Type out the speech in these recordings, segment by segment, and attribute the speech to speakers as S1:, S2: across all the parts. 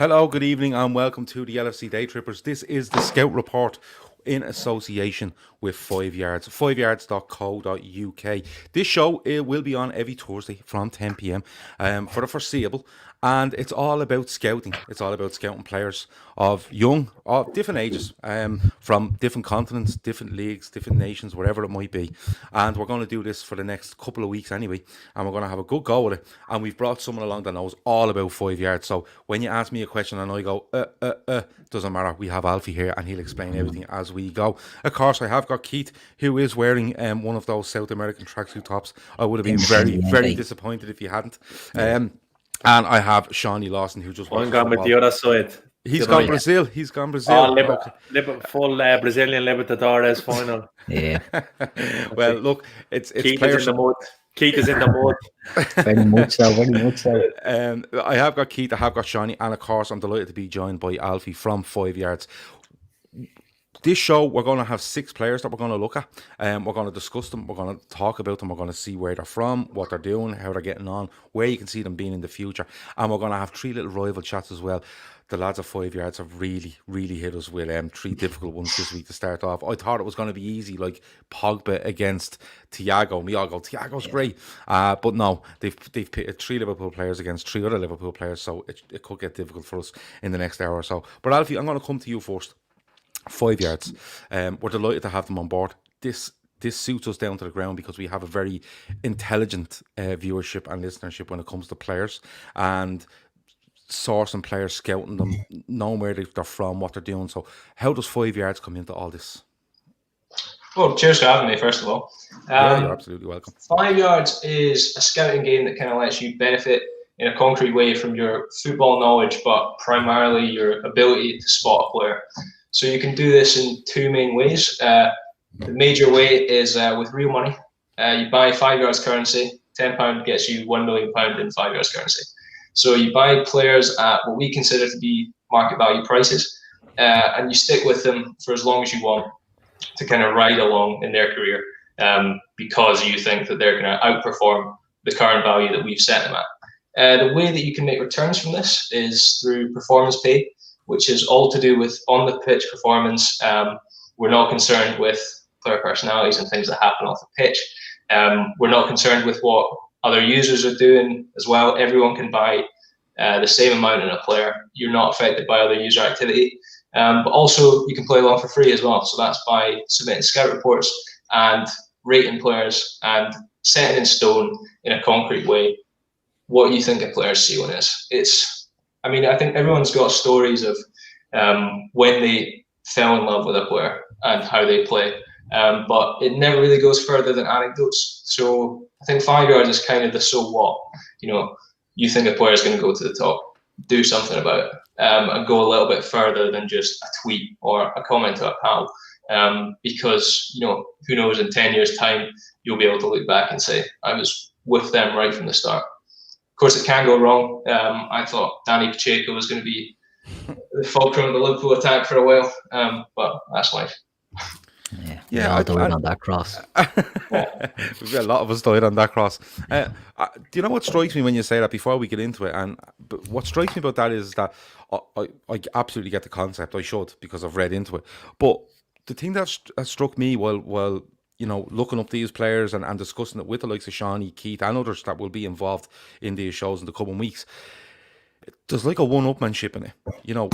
S1: Hello, good evening, and welcome to the LFC Daytrippers. This is the Scout Report in association with 5 Yards, 5yards.co.uk. This show will be on every Thursday from 10 p.m. For the foreseeable, and it's all about scouting. It's all about scouting players of different ages, from different continents, different leagues, different nations, wherever it might be. And we're going to do this for the next couple of weeks anyway, and we're going to have a good go with it. And we've brought someone along that knows all about 5 Yards. So when you ask me a question and I go, doesn't matter. We have Alfie here, and he'll explain everything as we go. Of course, I have got Keith, who is wearing one of those South American tracksuit tops. I would have been very disappointed if you hadn't. And I have Seany Lawson, who just
S2: I'm gone with the other side.
S1: He's gone Brazil.
S2: Oh, full Brazilian Libertadores final.
S3: Yeah.
S1: Well, look, it's
S2: Keith
S1: players.
S2: Is in the mud. Keith is in the mud.
S3: Very much so.
S1: I have got Keith, I have got Seany, and of course, I'm delighted to be joined by Alfie from 5 Yards. This show, we're going to have 6 players that we're going to look at. We're going to discuss them. We're going to talk about them. We're going to see where they're from, what they're doing, how they're getting on, where you can see them being in the future. And we're going to have 3 little rival chats as well. The lads of 5 Yards have really hit us with 3 difficult ones this week to start off. I thought it was going to be easy, like Pogba against THIAGO. And we all go, THIAGO's great. But no, they've pitted 3 Liverpool players against 3 other Liverpool players, so it could get difficult for us in the next hour or so. But Alfie, I'm going to come to you first. 5 Yards. We're delighted to have them on board. This suits us down to the ground because we have a very intelligent viewership and listenership when it comes to players, and sourcing players, scouting them, knowing where they're from, what they're doing. So how does 5 Yards come into all this?
S4: Well, cheers for having me, first of all.
S1: Yeah, you're absolutely welcome.
S4: 5 Yards is a scouting game that kind of lets you benefit in a concrete way from your football knowledge, but primarily your ability to spot a player. So you can do this in 2 main ways. The major way is with real money. You buy 5 Yards currency. £10 gets you £1 million in 5 Yards currency. So you buy players at what we consider to be market value prices, and you stick with them for as long as you want to kind of ride along in their career, because you think that they're going to outperform the current value that we've set them at. The way that you can make returns from this is through performance pay, which is all to do with on-the-pitch performance. We're not concerned with player personalities and things that happen off the pitch. We're not concerned with what other users are doing as well. Everyone can buy the same amount in a player. You're not affected by other user activity. But also, you can play along for free as well. So that's by submitting scout reports and rating players and setting in stone in a concrete way what you think a player's ceiling is. I think everyone's got stories of when they fell in love with a player and how they play, but it never really goes further than anecdotes. So I think 5 Yards is kind of the so what. You think a player is going to go to the top, do something about it, and go a little bit further than just a tweet or a comment to a pal, because who knows, in 10 years' time you'll be able to look back and say, I was with them right from the start. Of course, it can go wrong. I thought Danny Pacheco was going to be the fulcrum of the Liverpool attack for a while, but that's life.
S3: Yeah, I died on that cross.
S1: A lot of us died on that cross. Do you know what strikes me when you say that, before we get into it? But what strikes me about that is that I absolutely get the concept. I should, because I've read into it. But the thing that struck me while looking up these players and discussing it with the likes of Seany, Keith, and others that will be involved in these shows in the coming weeks, there's like a one-upmanship in it.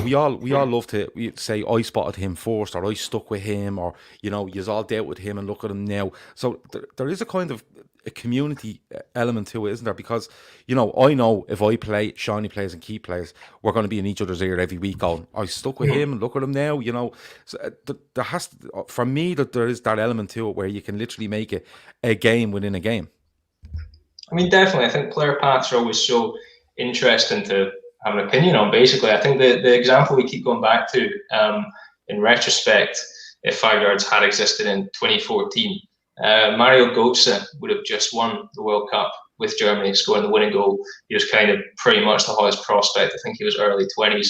S1: We all love to say, I spotted him first, or I stuck with him, or you's all dealt with him and look at him now. So there is a kind of a community element to it, isn't there? Because I know if I play, Seany plays, and Keith plays, we're going to be in each other's ear every week going, I stuck with him and look at him now. So there has to, for me, that there is that element to it where you can literally make it a game within a game.
S4: Definitely. I think player paths are always so interesting to have an opinion on. Basically, I think the example we keep going back to, in retrospect, if 5 Yards had existed in 2014, Mario Götze would have just won the World Cup with Germany, scoring the winning goal. He was kind of pretty much the hottest prospect. I think he was early 20s.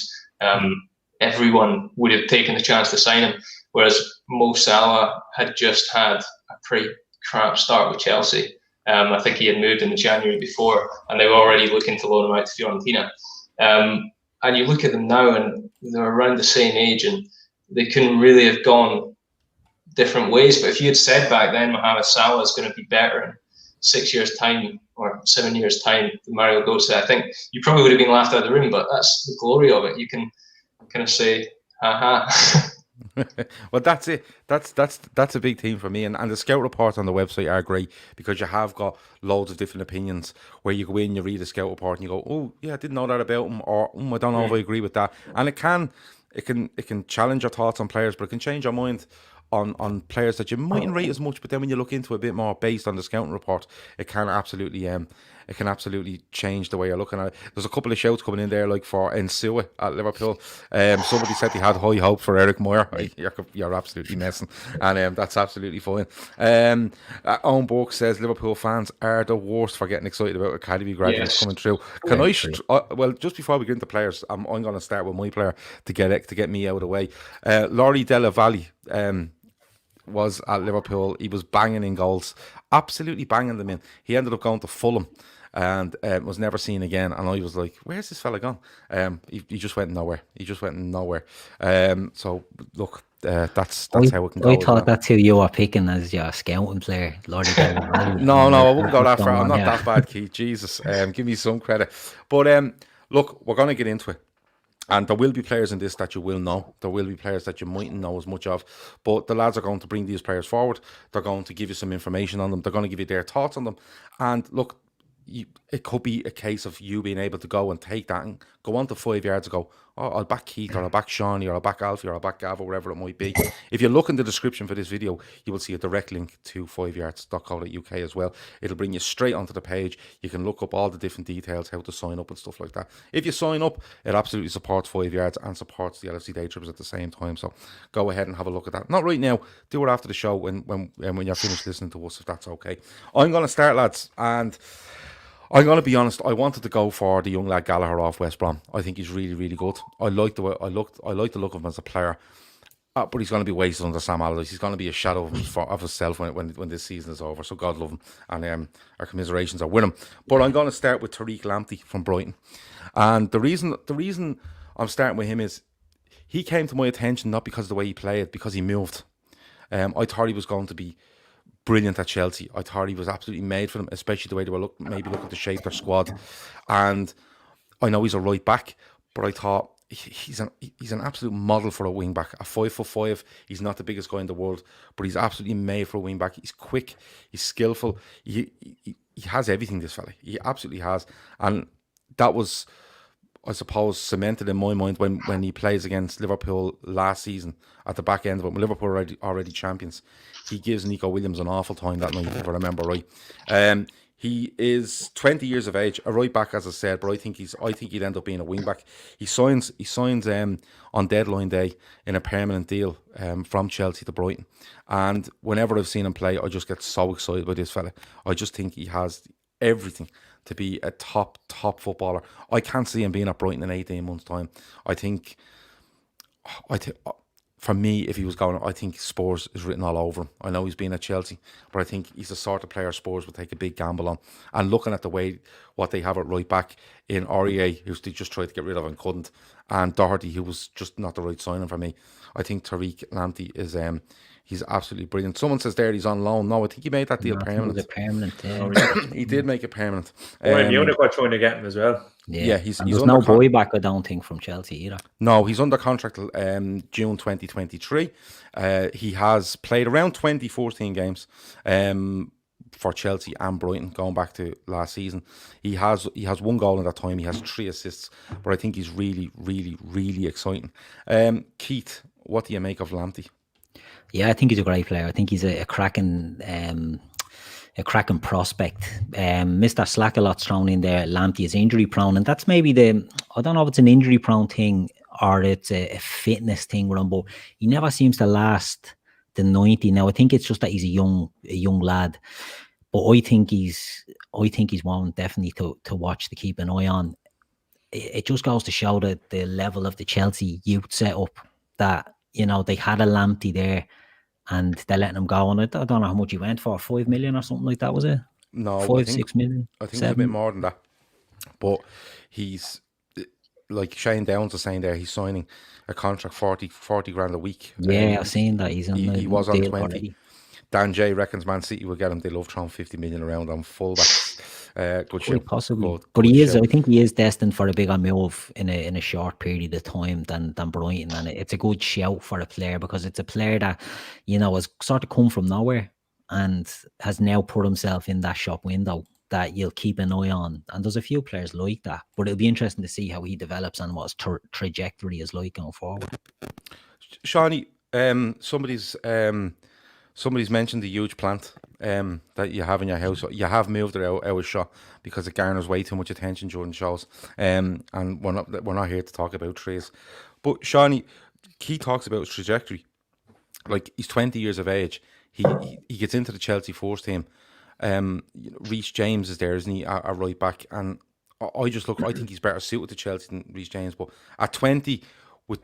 S4: Everyone would have taken the chance to sign him, whereas Mo Salah had just had a pretty crap start with Chelsea. I think he had moved in the January before, and they were already looking to loan him out to Fiorentina. And you look at them now, and they're around the same age, and they couldn't really have gone different ways. But if you had said back then Mohamed Salah is going to be better in 6 years' time or 7 years' time than Mario Götze, I think you probably would have been laughed out of the room. But that's the glory of it. You can kind of say, "Ha."
S1: Well, that's it. That's a big thing for me. And the scout reports on the website are great because you have got loads of different opinions where you go in, you read a scout report, and you go, "Oh, yeah, I didn't know that about him," or "I don't know if I agree with that." And it can challenge your thoughts on players, but it can change your mind on players that you mightn't rate as much. But then when you look into it a bit more based on the scouting report, it can absolutely change the way you're looking at it. There's a couple of shouts coming in there, like for Ensua at Liverpool. Somebody said they had high hopes for Eric Moyer. You're absolutely messing, and that's absolutely fine. Owen Burke says Liverpool fans are the worst for getting excited about academy graduates coming through. Can well, just before we get into players, I'm going to start with my player to get me out of the way. Laurie Della Valle was at Liverpool. He was banging in goals, absolutely banging them in. He ended up going to Fulham and was never seen again. And I was like, "Where's this fella gone?" He just went nowhere. So look, that's how it can go.
S3: I thought that's who you were picking as your scouting player, Lordy.
S1: No, I wouldn't go that far. I'm not that bad, Keith. Jesus, give me some credit. But look, we're going to get into it. And there will be players in this that you will know. There will be players that you mightn't know as much of. But the lads are going to bring these players forward. They're going to give you some information on them. They're going to give you their thoughts on them. And look, it could be a case of you being able to go and take that and go on to 5 yards and go, "Oh, I'll back Keith, or I'll back Seany, or I'll back Alfie, or I'll back Gav," or whatever it might be. If you look in the description for this video, you will see a direct link to 5yards.co.uk as well. It'll bring you straight onto the page. You can look up all the different details, how to sign up and stuff like that. If you sign up, it absolutely supports 5 Yards and supports the LFC Daytrippers at the same time. So go ahead and have a look at that. Not right now. Do it after the show when you're finished listening to us, if that's okay. I'm going to start, lads, and I'm going to be honest. I wanted to go for the young lad Gallagher off West Brom. I think he's really, really good. I like the look of him as a player. But he's going to be wasted under Sam Allardyce. He's going to be a shadow of himself when this season is over. So God love him, and our commiserations are with him. But I'm going to start with Tariq Lamptey from Brighton, and the reason I'm starting with him is he came to my attention not because of the way he played, because he moved. I thought he was going to be brilliant at Chelsea. I thought he was absolutely made for them, especially the way they were look at the shape of their squad. And I know he's a right back, but I thought he's an absolute model for a wing back. A 5'5". He's not the biggest guy in the world, but he's absolutely made for a wing back. He's quick, he's skillful. He has everything, this fella. He absolutely has. And that was, I suppose, cemented in my mind when he plays against Liverpool last season at the back end of it, when Liverpool are already champions. He gives Nico Williams an awful time that night, if I remember right. He is 20 years of age, a right back, as I said, but I think he'd end up being a wing back. He signs on deadline day in a permanent deal from Chelsea to Brighton. And whenever I've seen him play, I just get so excited by this fella. I just think he has everything to be a top footballer. I can't see him being at Brighton in 18 months' time. I think for me, if he was going, I think Spurs is written all over him. I know he's been at Chelsea, but I think he's the sort of player Spurs would take a big gamble on. And looking at the way what they have at right back in Aurier, who they just tried to get rid of and couldn't, and Doherty, who was just not the right signing for me, I think Tariq Lamptey is he's absolutely brilliant. Someone says there he's on loan. No, I think he made that deal permanent. He did make it permanent.
S2: Munich were trying to get him as well.
S1: Yeah, he's
S3: there's no boy back, I don't think, from Chelsea either.
S1: No, he's under contract till June 2023. He has played around 14 games for Chelsea and Brighton, going back to last season. He has 1 goal in that time. He has 3 assists, but I think he's really, really, really exciting. Keith, what do you make of Lamptey?
S3: Yeah, I think he's a great player. I think he's a cracking prospect. Mr. Slack a lot's thrown in there. Lamptey is injury prone, and that's maybe I don't know if it's an injury prone thing or it's a fitness thing with him, but he never seems to last the 90. Now I think it's just that he's a young lad, but I think he's one definitely to watch, to keep an eye on. It just goes to show that the level of the Chelsea youth setup, that they had a Lamptey there and they're letting him go. And I don't know how much he went for, 5 million or something like that, was it?
S1: No,
S3: 5-6 million.
S1: I think it's a bit more than that. But like Shane Downs is saying there, he's signing a contract 40 grand a week.
S3: Yeah, I've seen that. He's on the
S1: he was on
S3: deal
S1: 20.
S3: already.
S1: Dan J reckons Man City will get him. They love throwing 50 million around on fullbacks. Good
S3: Quite
S1: shout.
S3: possibly.
S1: Good
S3: But he is,
S1: shout.
S3: I think he is destined for a bigger move in a short period of time than Brighton. And it's a good shout for a player, because it's a player that, you know, has sort of come from nowhere and has now put himself in that shop window that you'll keep an eye on. And there's a few players like that. But it'll be interesting to see how he develops and what his trajectory is like going forward.
S1: Shawnee, somebody's mentioned the huge plant that you have in your house. You have moved it out of shot because it garners way too much attention during shows. And we're not here to talk about trees. But Shawnee, he talks about his trajectory. Like, he's 20 years of age. He gets into the Chelsea first team. Reece James is there, isn't he, a right back? And I think he's better suited to Chelsea than Reece James. But at 20, with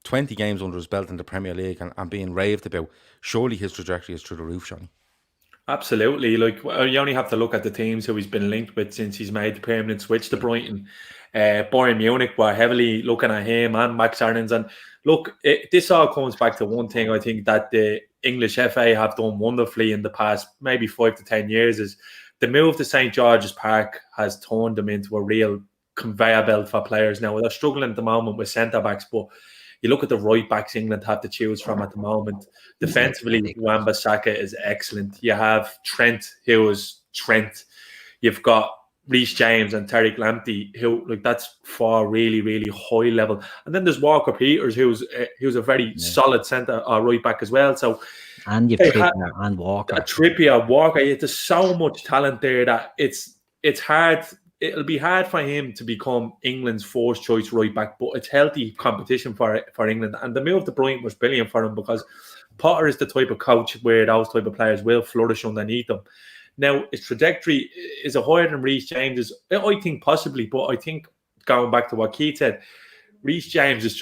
S1: 20 games under his belt in the Premier League and being raved about, surely his trajectory is through the roof, Johnny.
S2: Absolutely. Like, you only have to look at the teams who he's been linked with since he's made the permanent switch to Brighton. Bayern Munich were heavily looking at him and Max Aarons. And look, this all comes back to one thing I think that the English FA have done wonderfully in the past maybe 5 to 10 years is the move to St. George's Park has turned them into a real conveyor belt for players now. They're struggling at the moment with centre-backs, but you look at the right backs England have to choose from at the moment. Defensively, Wan-Bissaka is excellent. You have Trent, who is Trent. You've got Reece James and Tariq Lamptey, who, like, that's for really, really high level. And then there's Walker Peters, who's a very solid centre right back as well. So,
S3: and you've Trippier and Walker.
S2: Trippier, Walker. There's so much talent there that it's hard. It'll be hard for him to become England's first choice right back, but it's healthy competition for England. And the move to Brighton was brilliant for him because Potter is the type of coach where those type of players will flourish underneath them. Now, his trajectory is higher than Reece James, I think possibly, but I think going back to what Keith said, Reece James is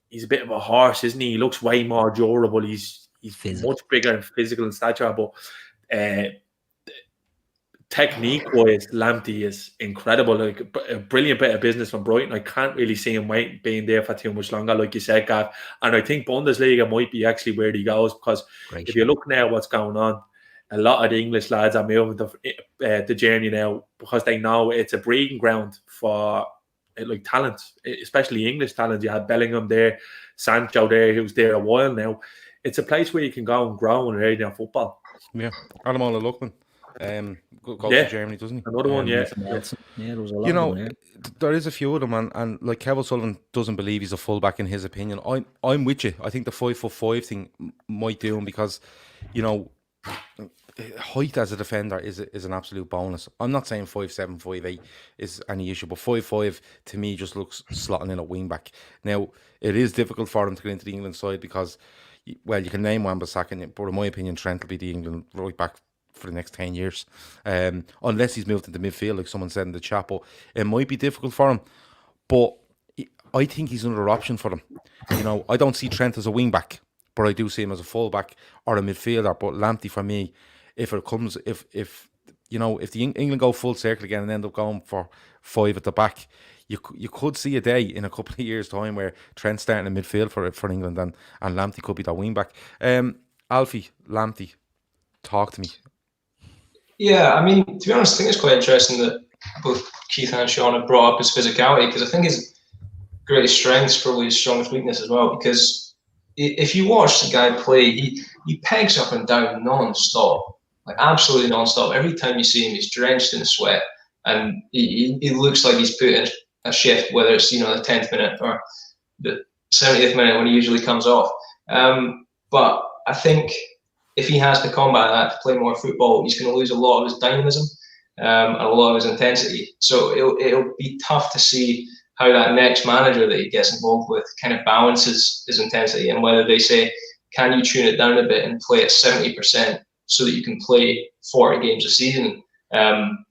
S2: he's a bit of a horse, isn't he? He looks way more durable. He's much bigger and physical in stature, but technique-wise, Lamptey is incredible. Like, a brilliant bit of business from Brighton. I can't really see him being there for too much longer, like you said, Gav. And I think Bundesliga might be actually where he goes, because if you look now what's going on, a lot of the English lads are moving to Germany now because they know it's a breeding ground for like talent, especially English talent. You had Bellingham there, Sancho there, who's there a while now. It's a place where you can go and grow and learn your football.
S1: Yeah, Adamola Lookman. Goes to Germany, doesn't he?
S2: Another one, yeah.
S3: There was a lot of them there.
S1: There is a few of them, and like Kevin Sullivan doesn't believe he's a fullback in his opinion. I'm with you. I think the 5'5" thing might do him because, height as a defender is an absolute bonus. I'm not saying 5'7", 5'8" is any issue, but 5'5" to me just looks slotting in a wing back. Now, it is difficult for him to get into the England side because, well, you can name Wan-Bissaka, but in my opinion, Trent will be the England right back for the next 10 years, unless he's moved into midfield, like someone said in the chat. But it might be difficult for him, but I think he's another option for them. I don't see Trent as a wing back, but I do see him as a full back or a midfielder. But Lamptey, for me, if the England go full circle again and end up going for 5 at the back, you could see a day in a couple of years' time where Trent's starting in midfield for England and Lamptey could be that wing back. Alfie, Lamptey, talk to me.
S4: Yeah, I mean, to be honest, I think it's quite interesting that both Keith and Sean have brought up his physicality, because I think his greatest strength is probably his strongest weakness as well. Because if you watch the guy play, he pegs up and down non-stop, like absolutely non-stop. Every time you see him, he's drenched in sweat, and he looks like he's put in a shift, whether it's the 10th minute or the 70th minute when he usually comes off. But I think if he has to combat that to play more football, he's going to lose a lot of his dynamism and a lot of his intensity. So it'll be tough to see how that next manager that he gets involved with kind of balances his intensity, and whether they say, can you tune it down a bit and play at 70% so that you can play 40 games a season,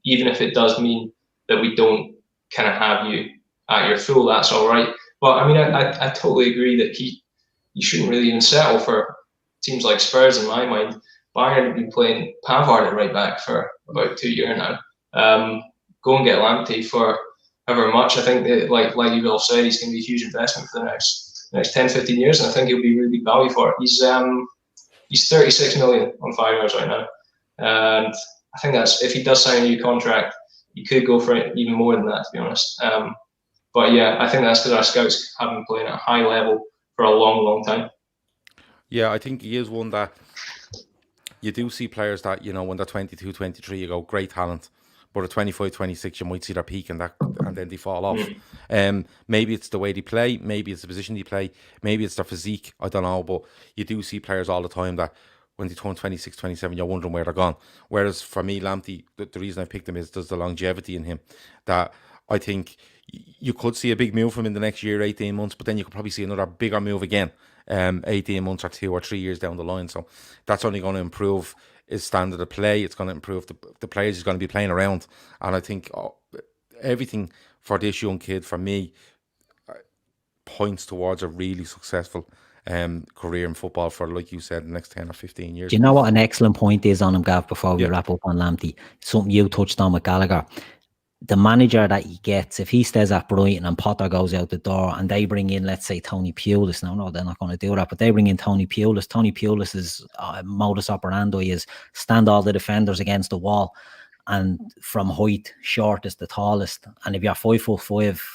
S4: even if it does mean that we don't kind of have you at your full, that's all right. But I mean, I totally agree that you shouldn't really even settle for teams like Spurs in my mind. Bayern have been playing Pavard at right back for about 2 years now. Go and get Lamptey for however much. I think that, like you've all said, he's going to be a huge investment for the next 10, 15 years, and I think he'll be really big value for it. He's 36 million on 5 years right now, and I think that's, if he does sign a new contract, he could go for it even more than that, to be honest. But yeah, I think that's because our scouts have been playing at a high level for a long, long time.
S1: Yeah, I think he is one that you do see players that, you know, when they're 22, 23, you go, great talent. But at 25, 26, you might see their peak and then they fall off. Maybe it's the way they play, maybe it's the position they play, maybe it's their physique, I don't know. But you do see players all the time that when they turn 26, 27, you're wondering where they're gone. Whereas for me, Lamptey, the reason I picked him is there's the longevity in him that I think you could see a big move from him in the next year, 18 months, but then you could probably see another bigger move again 18 months or 2 or 3 years down the line. So that's only going to improve his standard of play. It's going to improve the players he's going to be playing around. And I think everything for this young kid, for me, points towards a really successful career in football for, like you said, the next 10 or 15 years.
S3: Do you know what an excellent point is on him, Gav, before we wrap up on Lamptey? Something you touched on with Gallagher. The manager that he gets, if he stays at Brighton and Potter goes out the door and they bring in, let's say, Tony Pulis. No, they're not going to do that, but they bring in Tony Pulis. Tony Pulis's modus operandi is stand all the defenders against the wall, and from height, shortest to tallest. And if you're 5'5",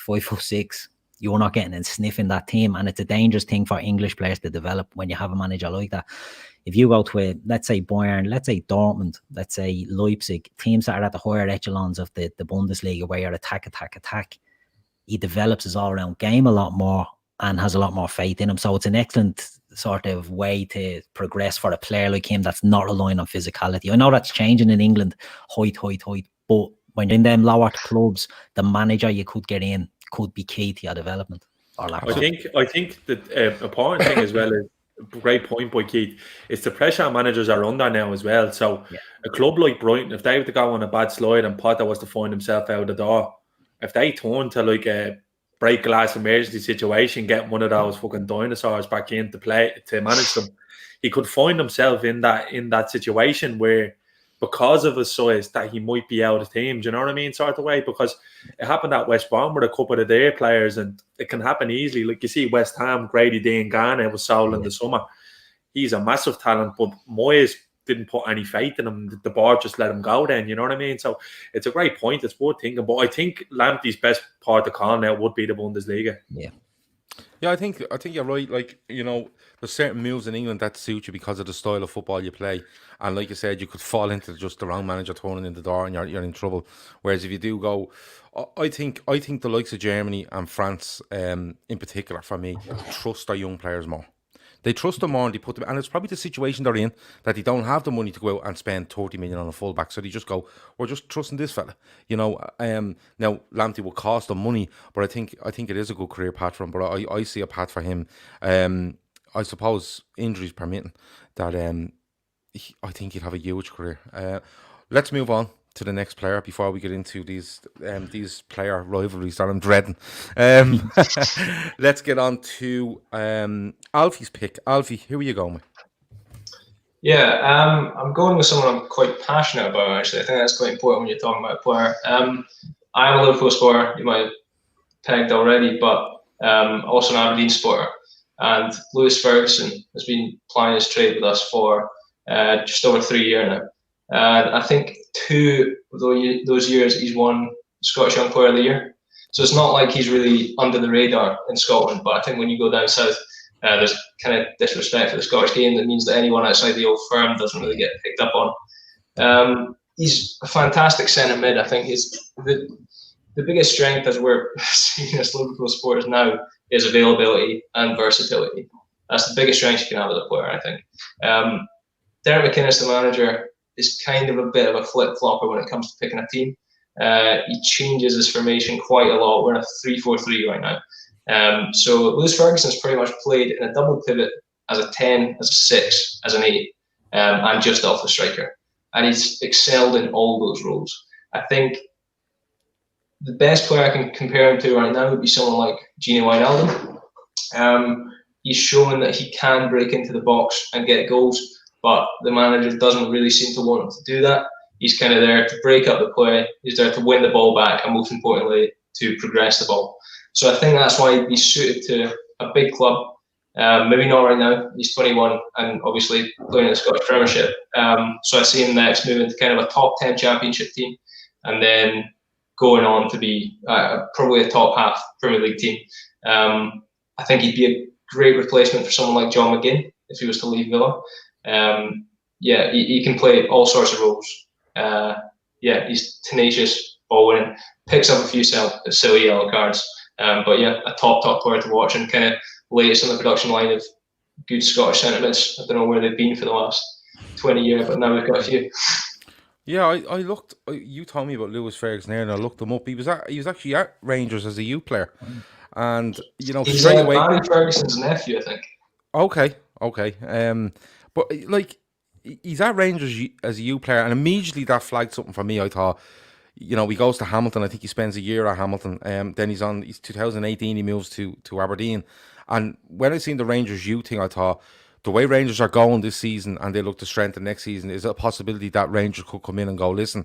S3: 5'6", you're not getting a sniff in that team. And it's a dangerous thing for English players to develop when you have a manager like that. If you go to let's say Bayern, let's say Dortmund, let's say Leipzig, teams that are at the higher echelons of the Bundesliga, where you're attack, he develops his all-around game a lot more and has a lot more faith in him. So it's an excellent sort of way to progress for a player like him that's not relying on physicality. I know that's changing in England, height, but when you're in them lower clubs, the manager you could get in could be key to your development. I
S2: think that important thing as well is, great point by Keith, it's the pressure managers are under now as well. So a club like Brighton, if they were to go on a bad slide and Potter was to find himself out the door, if they turn to like a break glass emergency situation, get one of those fucking dinosaurs back in to play to manage them, he could find himself in that situation where, because of his size, that he might be out of team. Do you know what I mean? Sort of way, because it happened at West Brom with a couple of their players, and it can happen easily. Like you see West Ham, Grady Dean Garner was sold in the summer. He's a massive talent, but Moyes didn't put any faith in him. The board just let him go then, you know what I mean? So it's a great point. It's worth thinking. But I think Lamptey's best part to call now would be the Bundesliga.
S1: Yeah, I think you're right. Like, you know, there's certain moves in England that suit you because of the style of football you play. And like you said, you could fall into just the wrong manager turning in the door and you're in trouble. Whereas if you do go, I think the likes of Germany and France, in particular, for me, trust their young players more. They trust them more and they put them, and it's probably the situation they're in that they don't have the money to go out and spend 30 million on a fullback. So they just go, we're just trusting this fella. You know, now Lamptey will cost them money, but I think it is a good career path for him. But I see a path for him. I suppose injuries permitting that. I think he'll have a huge career. Let's move on to the next player before we get into these player rivalries that I'm dreading. Let's get on to Alfie's pick. Alfie, who are you going with?
S4: Yeah, I'm going with someone I'm quite passionate about, actually. I think that's quite important when you're talking about a player. I am a Liverpool supporter, you might have pegged already, but also an Aberdeen supporter. And Lewis Ferguson has been plying his trade with us for just over 3 years now. And I think 2 of those years he's won Scottish Young Player of the Year. So it's not like he's really under the radar in Scotland, but I think when you go down south, there's kind of disrespect for the Scottish game that means that anyone outside the old firm doesn't really get picked up on. He's a fantastic centre mid. I think the biggest strength as we're seeing as Liverpool supporters now is availability and versatility. That's the biggest strength you can have as a player, I think. Derek McInnes, the manager, is kind of a bit of a flip-flopper when it comes to picking a team. He changes his formation quite a lot. We're in a 3-4-3 right now. So Lewis Ferguson's pretty much played in a double pivot as a 10, as a 6, as an 8, and just off the striker. And he's excelled in all those roles. I think the best player I can compare him to right now would be someone like Gini Wijnaldum. He's shown that he can break into the box and get goals, but the manager doesn't really seem to want him to do that. He's kind of there to break up the play. He's there to win the ball back, and most importantly, to progress the ball. So I think that's why he's suited to a big club. Maybe not right now. He's 21 and obviously playing in the Scottish Premiership. So I see him next moving to kind of a top 10 Championship team, and then going on to be probably a top half Premier League team. I think he'd be a great replacement for someone like John McGinn if he was to leave Villa. He can play all sorts of roles. He's tenacious, ball winning, picks up a few silly yellow cards. But yeah, a top player to watch, and kind of latest on the production line of good Scottish centre-mids. I don't know where they've been for the last 20 years, but now we've got a few.
S1: Yeah, I looked. You told me about Lewis Ferguson there, and I looked him up. He was actually at Rangers as a youth player, and
S4: he's
S1: straight away.
S4: Barry Ferguson's nephew, I think.
S1: Okay. But like, he's at Rangers as a youth player, and immediately that flagged something for me. I thought, he goes to Hamilton. I think he spends a year at Hamilton. Then he's 2018. He moves to Aberdeen, and when I seen the Rangers youth thing, I thought, the way Rangers are going this season and they look to strengthen next season, is it a possibility that Rangers could come in and go, listen,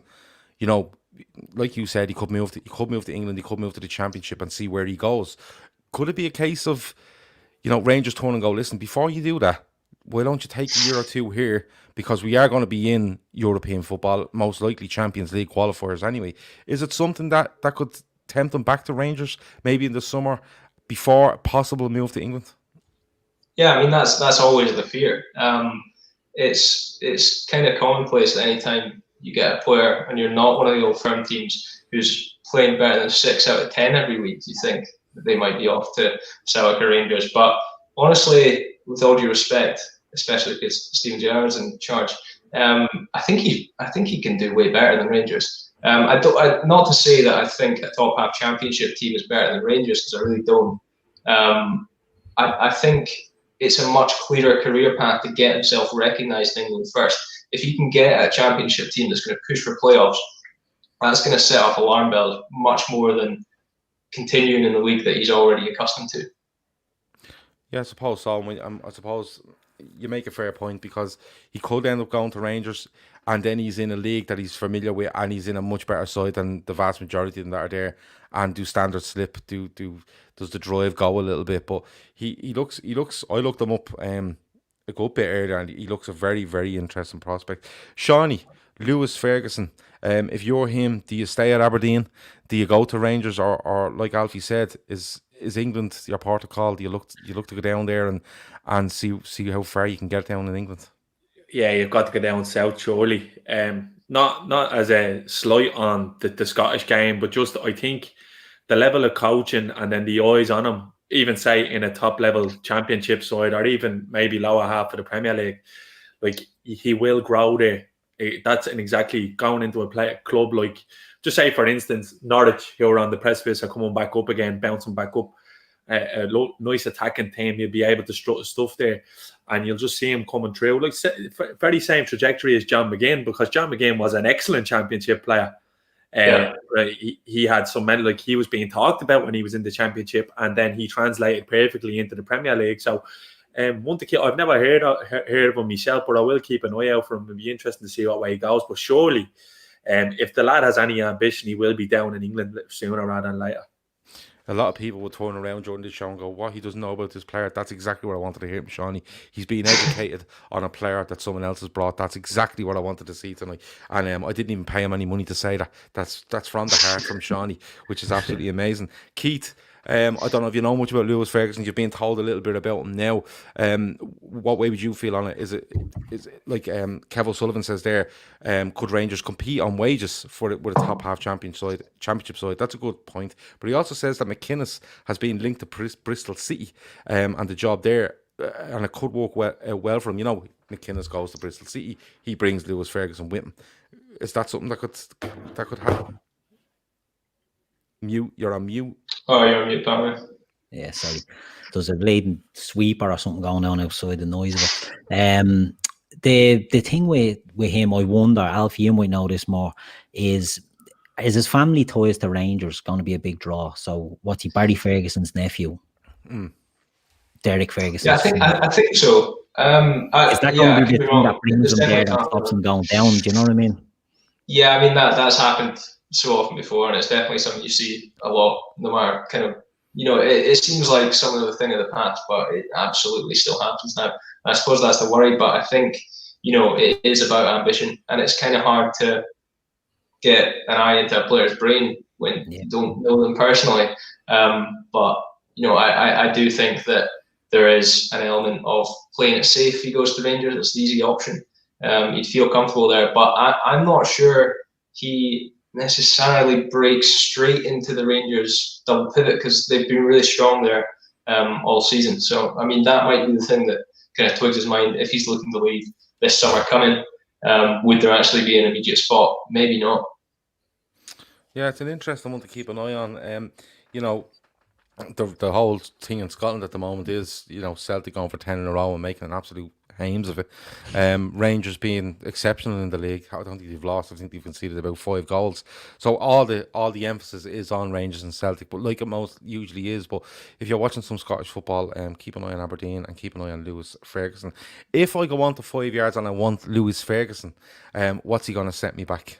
S1: like you said, he could move to England, he could move to the Championship and see where he goes. Could it be a case of, Rangers turn and go, listen, before you do that, why don't you take a year or two here, because we are going to be in European football, most likely Champions League qualifiers anyway. Is it something that could tempt them back to Rangers, maybe in the summer, before a possible move to England?
S4: Yeah, I mean that's always the fear. It's kind of commonplace that anytime you get a player and you're not one of the old firm teams who's playing better than 6 out of 10 every week, you think that they might be off to Celtic or Rangers. But honestly, with all due respect, especially because Steven Gerrard's in charge, I think he can do way better than Rangers. Not to say that I think a top half Championship team is better than Rangers, because I really don't. I think it's a much clearer career path to get himself recognised in England first. If he can get a Championship team that's going to push for playoffs, that's going to set off alarm bells much more than continuing in the league that he's already accustomed to.
S1: Yeah, I suppose so. I suppose you make a fair point, because he could end up going to Rangers, and then he's in a league that he's familiar with, and he's in a much better side than the vast majority of them that are there, and do standard slip, does the drive go a little bit. But he looks. I looked him up a good bit earlier, and he looks a very, very interesting prospect. Seany, Lewis Ferguson. If you're him, do you stay at Aberdeen? Do you go to Rangers, or like Alfie said, is England your port of call? Do you look to go down there and see how far you can get down in England?
S2: Yeah, you've got to go down south, surely. Not as a slight on the Scottish game, but just I think the level of coaching and then the eyes on him, even say in a top level Championship side, or even maybe lower half of the Premier League, like he will grow there. That's exactly going into a club like, just say for instance, Norwich, who are on the precipice, are coming back up again, bouncing back up. A nice attacking team, you'll be able to strut stuff there, and you'll just see him coming through. Like, very same trajectory as John McGinn, because John McGinn was an excellent Championship player. He had some men, like, he was being talked about when he was in the Championship, and then he translated perfectly into the Premier League. So one to keep. I've never heard of him myself, but I will keep an eye out for him. It'll be interesting to see what way he goes. But surely, if the lad has any ambition, he will be down in England sooner rather than later.
S1: A lot of people would turn around during this show and go, what, he doesn't know about this player? That's exactly what I wanted to hear from Seany. He's being educated on a player that someone else has brought. That's exactly what I wanted to see tonight. And I didn't even pay him any money to say that. That's from the heart from Seany, which is absolutely amazing. Keith, I don't know if you know much about Lewis Ferguson. You've been told a little bit about him now. What way would you feel on it? Is it like Kev O'Sullivan says there, could Rangers compete on wages with a top half championship side? That's a good point. But he also says that McInnes has been linked to Bristol City and the job there, and it could work well for him. McInnes goes to Bristol City, he brings Lewis Ferguson with him. Is that something that could happen? Mute, you're on mute.
S4: Oh, you're on mute, Tommy.
S3: Yeah, sorry. There's a blatant sweeper or something going on outside, the noise of it. The thing with him, I wonder, Alfie, you might know this more, is his family ties to Rangers going to be a big draw? So what's he, Barry Ferguson's nephew? Derek Ferguson.
S4: Yeah, I think so.
S3: Is that going to be the thing that brings him there, that stops him going down? Do you know what I mean?
S4: Yeah, I mean that's happened so often before, and it's definitely something you see a lot, no matter kind of, it seems like some of the thing of the past, but it absolutely still happens now. I suppose that's the worry, but I think, it is about ambition, and it's kind of hard to get an eye into a player's brain when you don't know them personally. But, I do think that there is an element of playing it safe. If he goes to Rangers, it's the easy option. He'd feel comfortable there, but I'm not sure he necessarily breaks straight into the Rangers double pivot, because they've been really strong there all season. So, I mean, that might be the thing that kind of twigs his mind if he's looking to leave this summer coming. Would there actually be an immediate spot? Maybe not.
S1: Yeah, it's an interesting one to keep an eye on. The whole thing in Scotland at the moment is, Celtic going for 10 in a row and making an absolute hames of it. Rangers being exceptional in the league. I don't think they've lost. I think they've conceded about 5 goals. So all the emphasis is on Rangers and Celtic, but like it most usually is. But if you're watching some Scottish football, keep an eye on Aberdeen and keep an eye on Lewis Ferguson. If I go on to 5 yards and I want Lewis Ferguson, what's he going to set me back?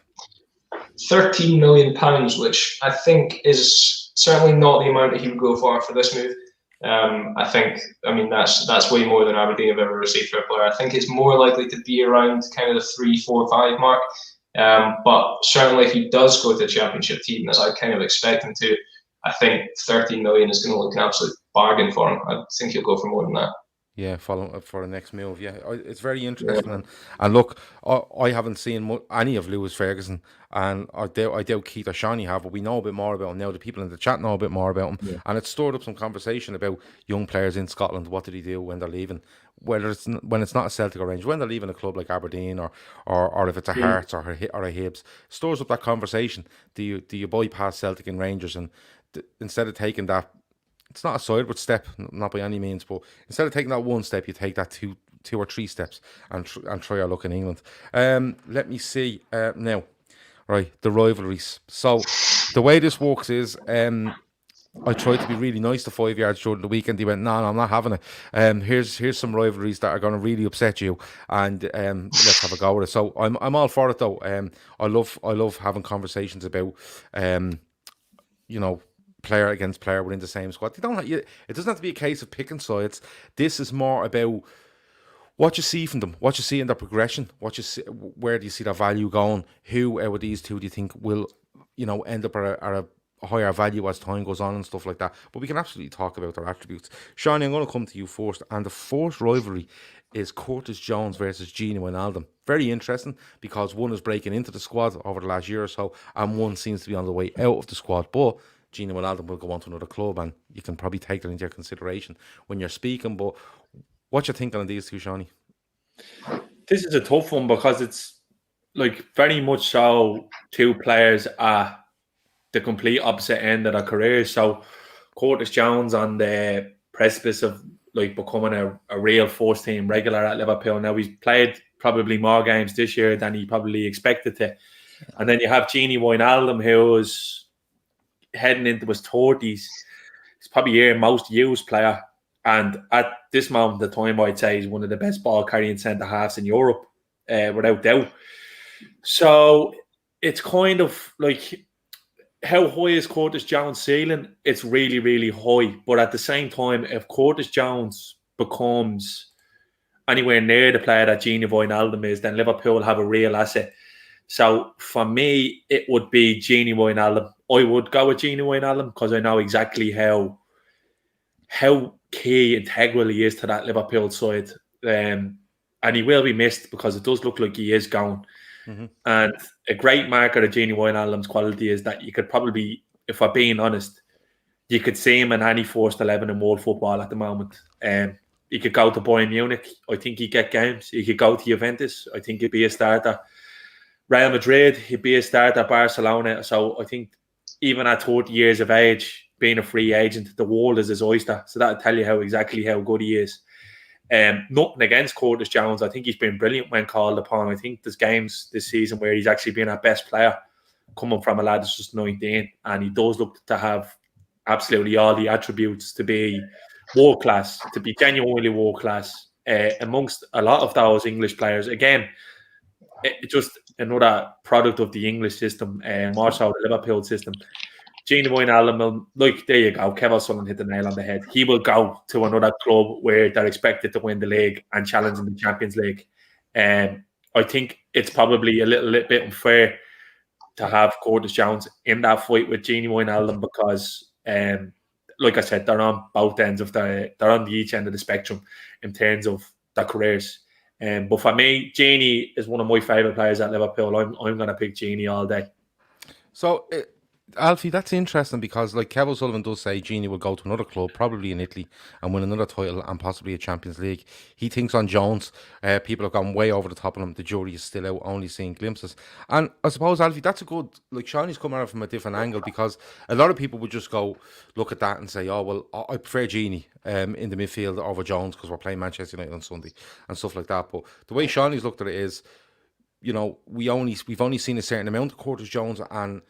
S4: £13 million, which I think is certainly not the amount that he would go for this move. I mean, that's way more than Aberdeen have ever received for a player. I think it's more likely to be around kind of the 3, 4, 5 mark. But certainly if he does go to the Championship team, as I kind of expect him to, I think 13 million is going to look an absolute bargain for him. I think he'll go for more than that.
S1: Yeah, follow up for the next move. Yeah, it's very interesting. And look, I haven't seen any of Lewis Ferguson, and I doubt Keith or Seany have, but we know a bit more about him now. The people in the chat know a bit more about him, and it's stored up some conversation about young players in Scotland. What did he do when they're leaving? Whether when it's not a Celtic or Rangers, when they're leaving a club like Aberdeen or if it's a Hearts or a Hibs, stores up that conversation. Do you bypass Celtic and Rangers, and instead of taking that? It's not a sideward step, not by any means, but instead of taking that one step, you take that two or three steps and try your luck in England. Let me see now. Right, the rivalries. So the way this works is I tried to be really nice to 5 yards during the weekend. He went, no, I'm not having it. Here's some rivalries that are going to really upset you, and let's have a go with it. So I'm all for it though. I love having conversations about player against player within the same squad. It doesn't have to be a case of picking sides. This is more about what you see from them, what you see in their progression, what you see, where do you see their value going, who out of these two do you think will end up at a higher value as time goes on and stuff like that. But we can absolutely talk about their attributes. Seany, I'm going to come to you first, and the first rivalry is Curtis Jones versus Gini Wijnaldum. Very interesting, because one is breaking into the squad over the last year or so, and one seems to be on the way out of the squad. But Gini Wijnaldum will go on to another club, and you can probably take that into your consideration when you're speaking. But what you thinking of these two, Seany?
S2: This is a tough one, because it's like very much so two players at the complete opposite end of their careers. So Curtis Jones on the precipice of like becoming a real first team regular at Liverpool. Now he's played probably more games this year than he probably expected to. And then you have Gini Wijnaldum, who's heading into his 30s. He's probably your most used player, and at this moment of time, I'd say he's one of the best ball carrying centre halves in Europe, without doubt. So it's kind of like, how high is Curtis Jones' ceiling? It's really, really high. But at the same time, if Curtis Jones becomes anywhere near the player that Gini Wijnaldum is, then Liverpool have a real asset. So for me, it would be Gini Wijnaldum. I would go with Gini Wijnaldum, because I know exactly how key, integral he is to that Liverpool side. And he will be missed, because it does look like he is gone. Mm-hmm. And a great marker of Gini Wijnaldum's quality is that you could probably, if I'm being honest, you could see him in any first 11 in world football at the moment. He could go to Bayern Munich. I think he'd get games. He could go to Juventus. I think he'd be a starter. Real Madrid, he'd be a starter. Barcelona. So I think even at 30 years of age, being a free agent, the world is his oyster. So that'll tell you exactly how good he is. Nothing against Curtis Jones. I think he's been brilliant when called upon. I think there's games this season where he's actually been our best player, coming from a lad that's just 19, and he does look to have absolutely all the attributes to be world class, to be genuinely world class amongst a lot of those English players. Again, it just another product of the English system, and more so the Liverpool system. Gini Wijnaldum will, there you go, Kevin Sullivan hit the nail on the head. He will go to another club where they're expected to win the league and challenge in the Champions League. I think it's probably a little bit unfair to have Curtis Jones in that fight with Gini Wijnaldum because, like I said, they're on both ends of they're on each end of the spectrum in terms of their careers. But for me, Gini is one of my favourite players at Liverpool. I'm going to pick Gini all day.
S1: So, Alfie, that's interesting because, like Kevin Sullivan does say, Gini will go to another club, probably in Italy, and win another title and possibly a Champions League. He thinks on Jones. People have gone way over the top of him. The jury is still out, only seeing glimpses. And I suppose, Alfie, that's a good, like, Shawnee's coming at it from a different angle because a lot of people would just go look at that and say, oh, well, I prefer Gini in the midfield over Jones because we're playing Manchester United on Sunday and stuff like that. But the way Shawnee's looked at it is, you know, we've only seen a certain amount of Curtis Jones and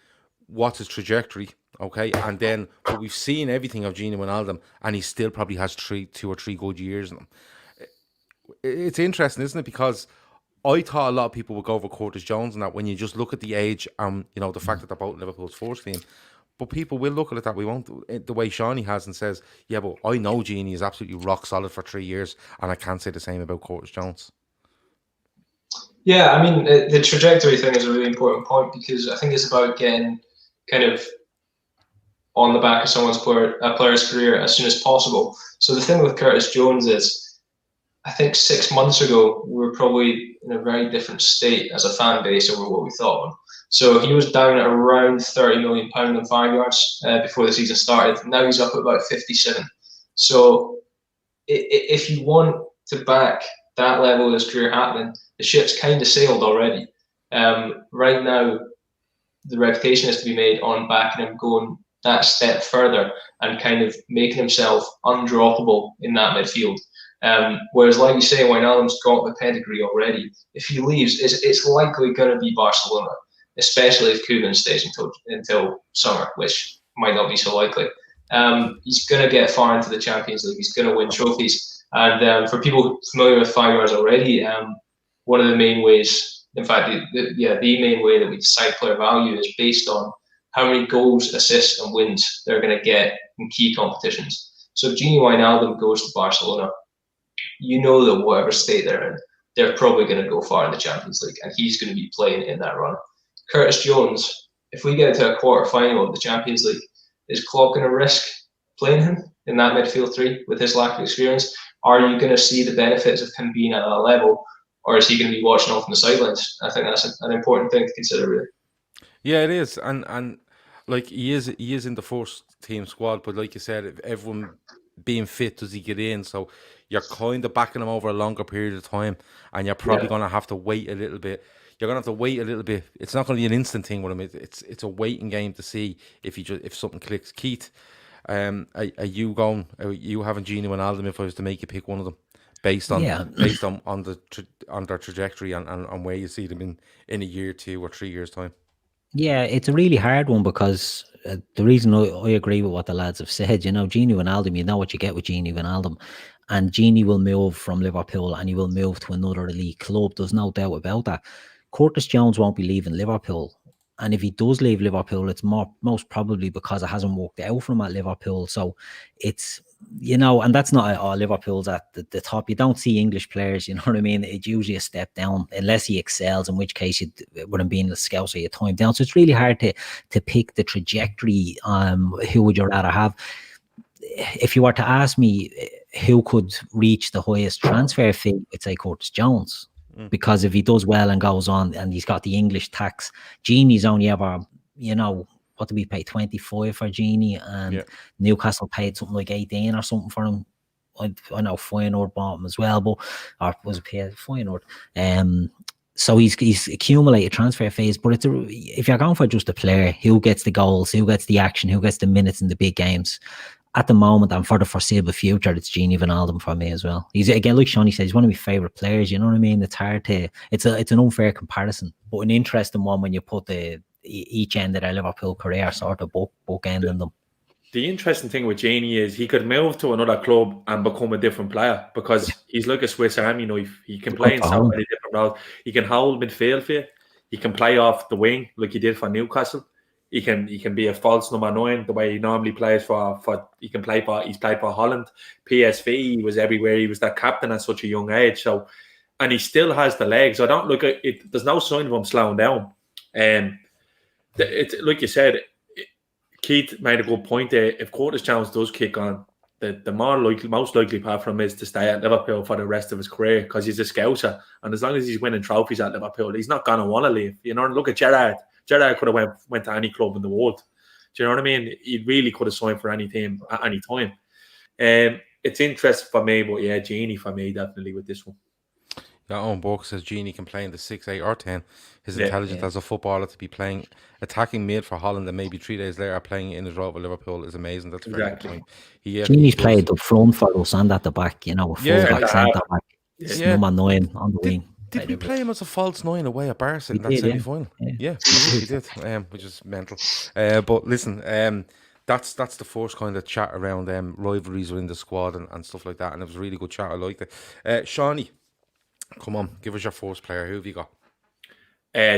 S1: what's his trajectory, okay? And then, but we've seen everything of Gini Wijnaldum, and he still probably has 2 or 3 good years in him. It's interesting, isn't it? Because I thought a lot of people would go over Curtis Jones and that when you just look at the age, you know, the fact that they're both Liverpool's first team. But people will look at it that we won't, the way Shawnee has and says, yeah, but I know Gini is absolutely rock solid for 3 years, and I can't say the same about Curtis Jones.
S4: Yeah, I mean, the trajectory thing is a really important point because I think it's about getting kind of on the back of a player's career as soon as possible. So the thing with Curtis Jones is, I think 6 months ago, we were probably in a very different state as a fan base over what we thought of him. So he was down at around £30 million on 5 yards before the season started. Now he's up at about 57. So if you want to back that level of his career happening, the ship's kind of sailed already. Right now, the reputation is to be made on backing him going that step further and kind of making himself undroppable in that midfield. Whereas, like you say, Wijnaldum's got the pedigree already. If he leaves, it's likely going to be Barcelona, especially if Koeman stays until summer, which might not be so likely. He's going to get far into the Champions League. He's going to win trophies. And for people familiar with 5 yards already, one of the main ways, in fact, the main way that we decide player value is based on how many goals, assists, and wins they're going to get in key competitions. So if Gini Wijnaldum goes to Barcelona, you know that whatever state they're in, they're probably going to go far in the Champions League, and he's going to be playing in that run. Curtis Jones, if we get to a quarter-final of the Champions League, is Klopp going to risk playing him in that midfield three with his lack of experience? Are you going to see the benefits of him being at that level? Or is he going to be watching off on the sidelines? I think that's an important thing to consider, really.
S1: Yeah, it is, and like he is in the first team squad. But like you said, if everyone being fit, does he get in? So you're kind of backing him over a longer period of time, and you're probably going to have to wait a little bit. You're going to have to wait a little bit. It's not going to be an instant thing with him. It's a waiting game to see if something clicks. Keith, are you having Gini Wijnaldum if I was to make you pick one of them? Based on their trajectory and where you see them in a year, 2 or 3 years time.
S3: Yeah, it's a really hard one because the reason I agree with what the lads have said, you know, Gini Wijnaldum, you know what you get with Gini Wijnaldum, and Gini will move from Liverpool and he will move to another elite club. There's no doubt about that. Curtis Jones won't be leaving Liverpool. And if he does leave Liverpool, it's most probably because it hasn't worked out for him at Liverpool. So it's, you know, and that's not all Liverpool's at the top. You don't see English players, you know what I mean? It's usually a step down, unless he excels, in which case it wouldn't be in the scouts or your time down. So it's really hard to pick the trajectory. Who would you rather have? If you were to ask me who could reach the highest transfer fee, I'd say Curtis Jones. Because if he does well and goes on and he's got the English tax, Gini's only ever, you know, what did we pay, 25 for Gini, and Newcastle paid something like 18 or something for him. I know Feyenoord bought him as well, but or was it paid Feyenoord? So he's accumulated transfer fees, but if you're going for just a player who gets the goals, who gets the action, who gets the minutes in the big games, at the moment and for the foreseeable future, it's Gini Wijnaldum for me as well. He's, again, like Shawnee said, he's one of my favourite players. You know what I mean? It's hard to, it's an unfair comparison, but an interesting one when you put each end of their Liverpool career sort of bookending them.
S2: The interesting thing with Gini is he could move to another club and become a different player because he's like a Swiss Army knife. He can play in so many different roles. He can hold midfield for you. He can play off the wing like he did for Newcastle. He can be a false number 9 the way he normally plays for he's played for Holland. PSV, he was everywhere. He was that captain at such a young age. So, and he still has the legs. I don't look at it. There's no sign of him slowing down. It's like you said, Keith made a good point there. If Curtis Jones does kick on, the most likely path for him is to stay at Liverpool for the rest of his career, because he's a scouser, and as long as he's winning trophies at Liverpool, he's not gonna want to leave. You know, look at Gerrard. Gerrard could have went to any club in the world. Do you know what I mean? He really could have signed for any team at any time. It's interesting for me, but yeah, Genie for me definitely with this one.
S1: Yeah, Owen Burke says Genie can play in the 6, 8 or 10. His intelligence as a footballer to be playing attacking mid for Holland and maybe 3 days later playing in his role with Liverpool is amazing. That's a very good point.
S3: Genie's played up front for us and at the back, you know, full-back, centre-back. Number 9 on the wing.
S1: Did we play him as a false 9 away at Barca in that semi-final? Yeah, we did, which is mental. But listen, that's the first kind of chat around rivalries within the squad and stuff like that, and it was a really good chat. I liked it. Seany, come on, give us your first player. Who have you got?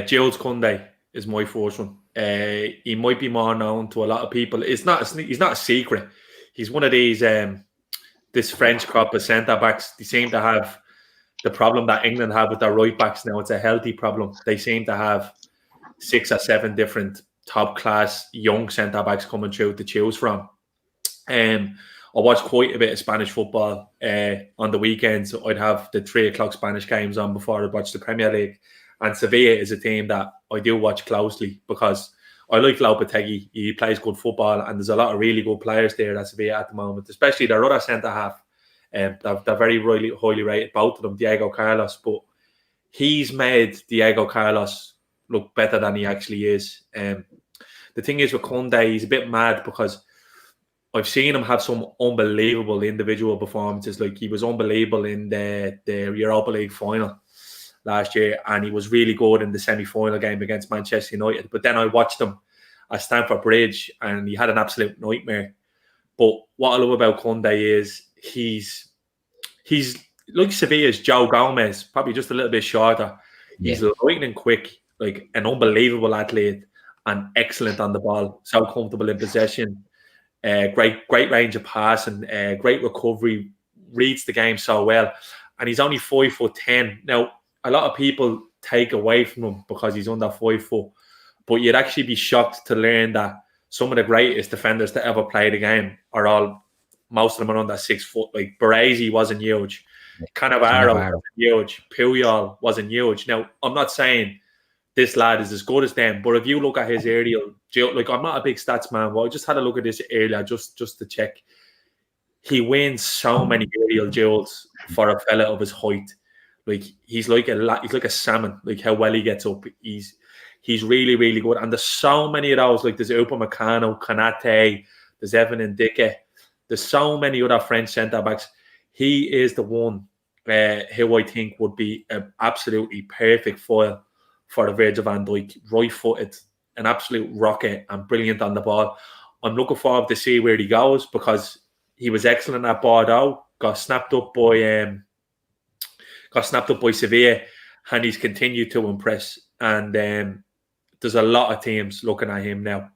S2: Jules Kounde is my first one. He might be more known to a lot of people. He's not a secret. He's one of these this French crop of centre backs. They seem to have the problem that England have with their right backs now. It's a healthy problem. They seem to have 6 or 7 different top class young centre backs coming through to choose from. I watched quite a bit of Spanish football on the weekends. I'd have the 3 o'clock Spanish games on before I'd watch the Premier League. And Sevilla is a team that I do watch closely because I like Lopetegui. He plays good football, and there's a lot of really good players there at Sevilla at the moment, especially their other centre half. They're very highly rated, both of them, THIAGO Carlos. But he's made THIAGO Carlos look better than he actually is. The thing is with Kounde, he's a bit mad because I've seen him have some unbelievable individual performances. Like, he was unbelievable in the Europa League final last year, and he was really good in the semi-final game against Manchester United. But then I watched him at Stamford Bridge, and he had an absolute nightmare. But what I love about Kounde is he's like Sevilla's Joe Gomez, probably just a little bit shorter. He's lightning quick, like an unbelievable athlete, and excellent on the ball. So comfortable in possession. Great range of passing, great recovery, reads the game so well. And he's only 5'10". Now, a lot of people take away from him because he's under 5 foot. But you'd actually be shocked to learn that some of the greatest defenders to ever play the game most of them are under 6 foot. Like, Baresi wasn't huge. Cannavaro wasn't huge. Puyol wasn't huge. Now, I'm not saying this lad is as good as them, but if you look at his aerial, like, I'm not a big stats man, but I just had a look at this earlier just to check. He wins so many aerial duels for a fella of his height. Like, he's like a salmon. Like, how well he gets up. He's really, really good. And there's so many of those. Like, there's Upamecano, Konate, there's Evan Ndicke. There's so many other French centre backs. He is the one who I think would be an absolutely perfect foil for the Virgil van Dijk. Right-footed, an absolute rocket, and brilliant on the ball. I'm looking forward to see where he goes because he was excellent at Bordeaux. Got snapped up by Sevilla, and he's continued to impress. And there's a lot of teams looking at him now,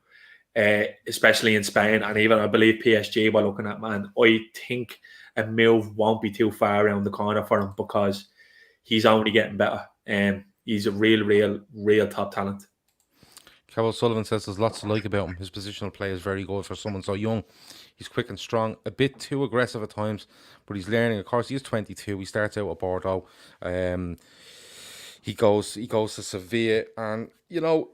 S2: especially in Spain, and even I believe PSG were looking at, man. I think a move won't be too far around the corner for him because he's only getting better. He's a real top talent.
S1: Carol Sullivan says there's lots to like about him. His positional play is very good for someone so young. He's quick and strong, a bit too aggressive at times, but he's learning. Of course, he's 22. He starts out at Bordeaux. He goes to Sevilla, and you know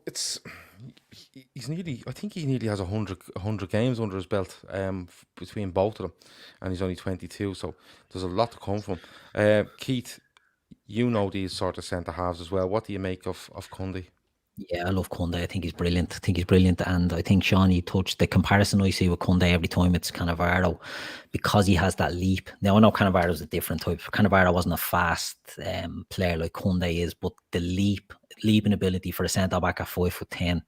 S1: he's nearly. I think he nearly has 100 games under his belt between both of them, and he's only 22. So there's a lot to come from. Keith, you know these sort of centre halves as well. What do you make of Kounde?
S3: Yeah, I love Kounde. I think he's brilliant. And I think Seany touched the comparison I see with Kounde every time. It's Cannavaro because he has that leap. Now, I know Cannavaro's a different type. Cannavaro wasn't a fast player like Kounde is, but the leaping ability for a centre-back at 5'10",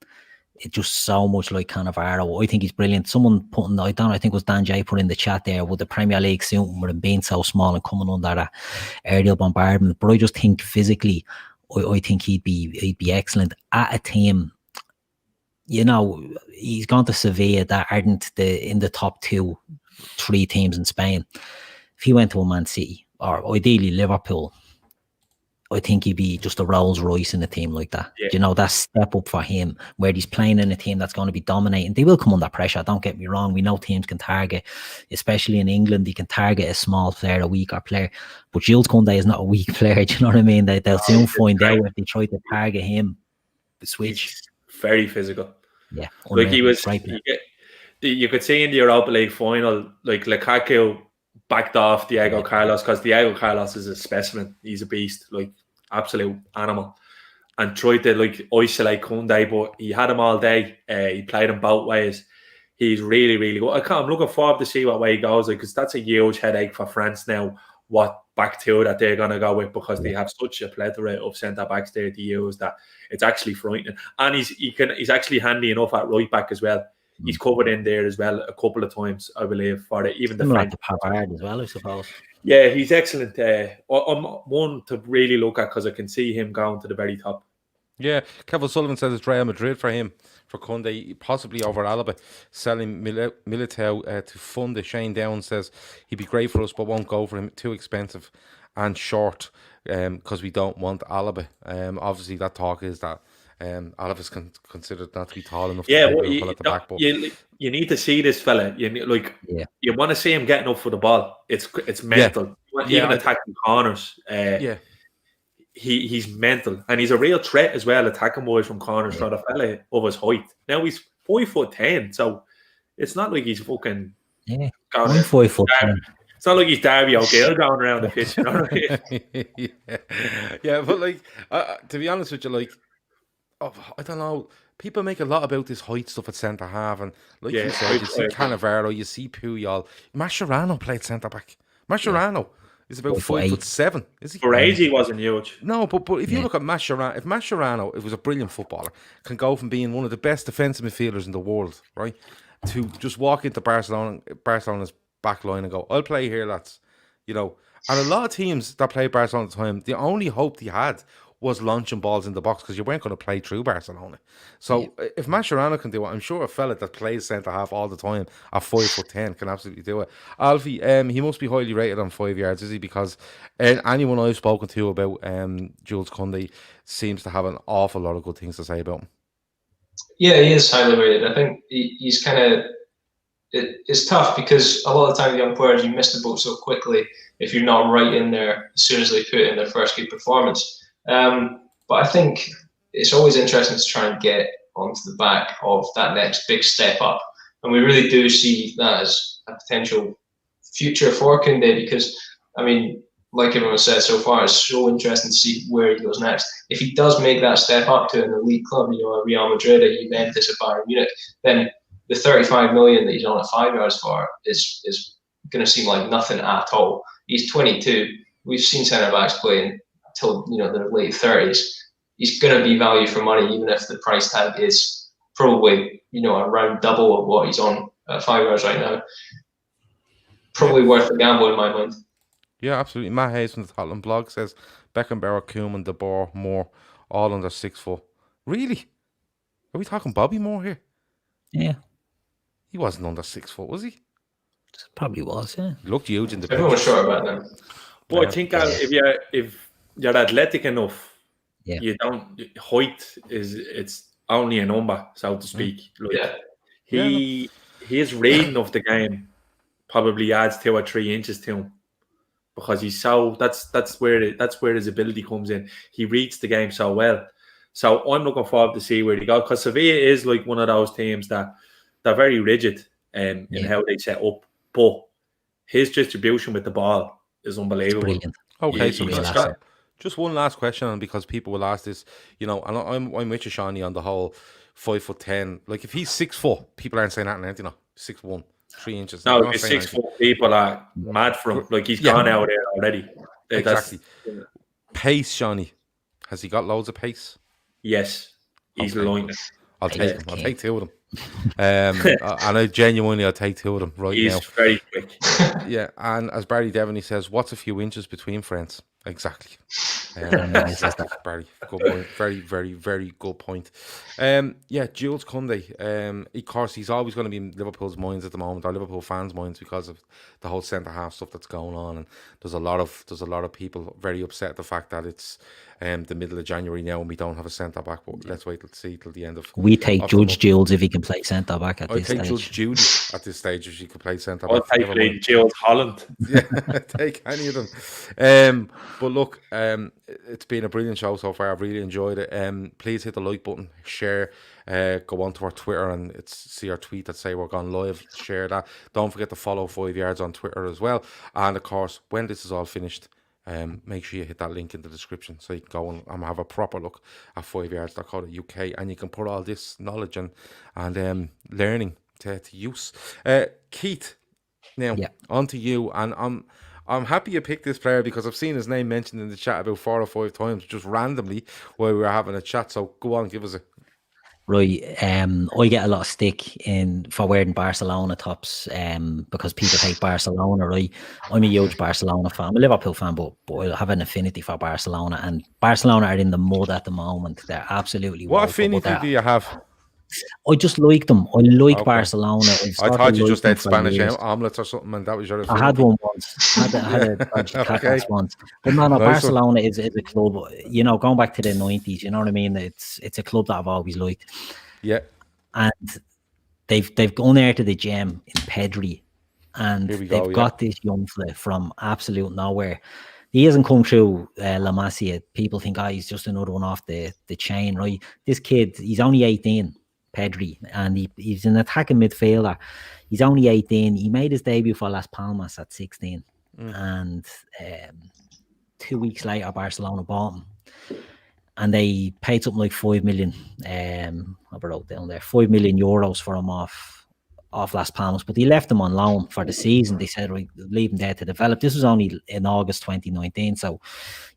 S3: it's just so much like Cannavaro. I think he's brilliant. Someone I think it was Dan J put in the chat there, with the Premier League suit with him being so small and coming under that aerial bombardment. But I just think physically, I think he'd be excellent at a team. You know, he's gone to Sevilla that aren't in the top 2-3 teams in Spain. If he went to a Man City or ideally Liverpool, I think he'd be just a Rolls Royce in a team like that.
S2: Yeah.
S3: You know, that step up for him where he's playing in a team that's going to be dominating. They will come under pressure, don't get me wrong. We know teams can target, especially in England, they can target a small player, a weaker player. But Jules Kounde is not a weak player. Do you know what I mean? They'll soon find out if they try to target him. The switch.
S2: He's very physical.
S3: Yeah.
S2: Like he was,
S3: right.
S2: you could see in the Europa League final, like Lukaku backed off THIAGO Carlos because THIAGO Carlos is a specimen. He's a beast, like absolute animal, and tried to like isolate Kounde, but he had him all day. He played him both ways. He's really, really good. I'm looking forward to see what way he goes, because that's a huge headache for France now. What back two that they're going to go with, because they have such a plethora of centre backs there to use that it's actually frightening. And he's actually handy enough at right back as well. He's covered in there as well a couple of times, I believe, for even the French.
S3: Pavard as well, I suppose.
S2: Yeah, he's excellent. I'm one to really look at because I can see him going to the very top.
S1: Yeah, Kevin Sullivan says it's Real Madrid for him, for Kounde, possibly over Alaba, selling Militao to fund it. Shane Downs says he'd be great for us, but won't go for him. Too expensive and short, because we don't want Alaba. Obviously, that talk is that Alaba's considered not to be tall enough.
S2: Yeah,
S1: to
S2: well,
S1: at the back,
S2: you need to see this fella. You want to see him getting up for the ball. It's mental. Even attacking corners. He's mental, and he's a real threat as well, attacking boys from corners for the fella of his height. Now he's 5'10", so it's not like he's fucking
S3: 5'10".
S2: It's not like he's Darby O'Gill going around the pitch. You know what I mean?
S1: Yeah, but like to be honest with you, like I don't know. People make a lot about this height stuff at centre half, and like you said, you see Cannavaro, you see Puyol. Mascherano played centre back. Mascherano is about 5'7". Is he?
S2: For age, he wasn't huge.
S1: No, but if you look at Mascherano, if Mascherano, it was a brilliant footballer, can go from being one of the best defensive midfielders in the world, right, to just walk into Barcelona's back line and go, I'll play here, lads. You know, and a lot of teams that played Barcelona at the time, the only hope they had was launching balls in the box, because you weren't going to play through Barcelona. So if Mascherano can do it, I'm sure a fella that plays centre half all the time at 5'10" can absolutely do it. Alfie, he must be highly rated on 5 yards, is he? Because anyone I've spoken to about Jules Kounde seems to have an awful lot of good things to say about him.
S4: Yeah, he is highly rated. I think he's kind of... It's tough because a lot of the time young players, you miss the boat so quickly if you're not right in there as soon as they put in their first good performance. But I think it's always interesting to try and get onto the back of that next big step up. And we really do see that as a potential future for Kounde, because, I mean, like everyone said so far, it's so interesting to see where he goes next. If he does make that step up to an elite club, you know, a Real Madrid, a Juventus, a Bayern Munich, then the 35 million that he's on at 5 yards for is going to seem like nothing at all. He's 22. We've seen centre-backs playing till, you know, their late 30s. He's going to be value for money, even if the price tag is probably, you know, around double of what he's on at 5 yards right now. Probably worth the gamble in my mind.
S1: Yeah, absolutely. Matt Hayes from the Tottenham blog says Beckenbauer, Koeman, De Boer, Moore, all under 6 foot. Really? Are we talking Bobby Moore here?
S3: Yeah.
S1: He wasn't under 6 foot, was he?
S3: Probably was, yeah.
S1: He looked huge in the
S4: Everyone was sure about them.
S2: But I think if you're athletic enough, you don't. Height it's only a number, so to speak. Like, his reading of the game probably adds 2 or 3 inches to him, because he's so that's where his ability comes in. He reads the game so well. So I'm looking forward to see where he goes, because Sevilla is like one of those teams that they're very rigid in how they set up, but his distribution with the ball is unbelievable.
S3: Brilliant.
S1: Okay, so just one last question, and because people will ask this, you know, and I'm with you, Shawnee, on the whole 5'10". Like, if he's 6 foot, people aren't saying that, you know, 6'1", 3 inches.
S2: No, if 6 foot, people are mad for him. Like, he's gone out there already.
S1: Exactly. Pace, Shawnee. Has he got loads of pace?
S2: Yes, he's lightning.
S1: I'll take him. I'll take 2 of them. And I genuinely, I'll take 2 of them now.
S2: He's very quick.
S1: Yeah, and as Barry Devaney says, what's a few inches between friends? Exactly. Barry, good point. Very, very, very good point. Yeah, Jules Kounde. Of course, he's always going to be in Liverpool's minds at the moment, or Liverpool fans' minds, because of the whole centre half stuff that's going on. And there's a lot of people very upset at the fact that it's the middle of January now and we don't have a centre back. But let's wait till the end of.
S3: We take Judge Jules if he can play centre back at this stage.
S1: I take Judge Judy at this stage if she can play centre back.
S2: I'll take Jules Holland.
S1: Yeah, take any of them. But look, it's been a brilliant show so far. I've really enjoyed it. Please hit the like button, share, go onto our Twitter and see our tweet that say we're gone live. Share that. Don't forget to follow 5 Yards on Twitter as well. And of course, when this is all finished, make sure you hit that link in the description so you can go and have a proper look at 5yards.co.uk, and you can put all this knowledge and learning to use. Keith, now on to you, and I'm happy you picked this player because I've seen his name mentioned in the chat about 4 or 5 times just randomly while we were having a chat. So go on, give us a.
S3: Right, I get a lot of stick for wearing Barcelona tops because people hate Barcelona, right? I'm a huge Barcelona fan. I'm a Liverpool fan, but I have an affinity for Barcelona, and Barcelona are in the mud at the moment. They're absolutely
S1: What affinity do you have?
S3: I just like them. I like Barcelona.
S1: I thought you just had Spanish omelets or something, and that was your affinity.
S3: I had one once. I had a once. But no, Barcelona is a club, you know, going back to the 90s, you know what I mean? It's a club that I've always liked.
S1: Yeah.
S3: And they've gone there to the gem in Pedri, and they've got this young fella from absolute nowhere. He hasn't come through La Masia. People think, he's just another one off the chain, right? This kid, he's only 18. Pedri, and he's an attacking midfielder. He's only 18. He made his debut for Las Palmas at 16, and 2 weeks later, Barcelona bought him, and they paid something like 5 million. I wrote down there 5 million euros for him off Las Palmas, but they left him on loan for the season. They said, right, leave him there to develop. This was only in August 2019, so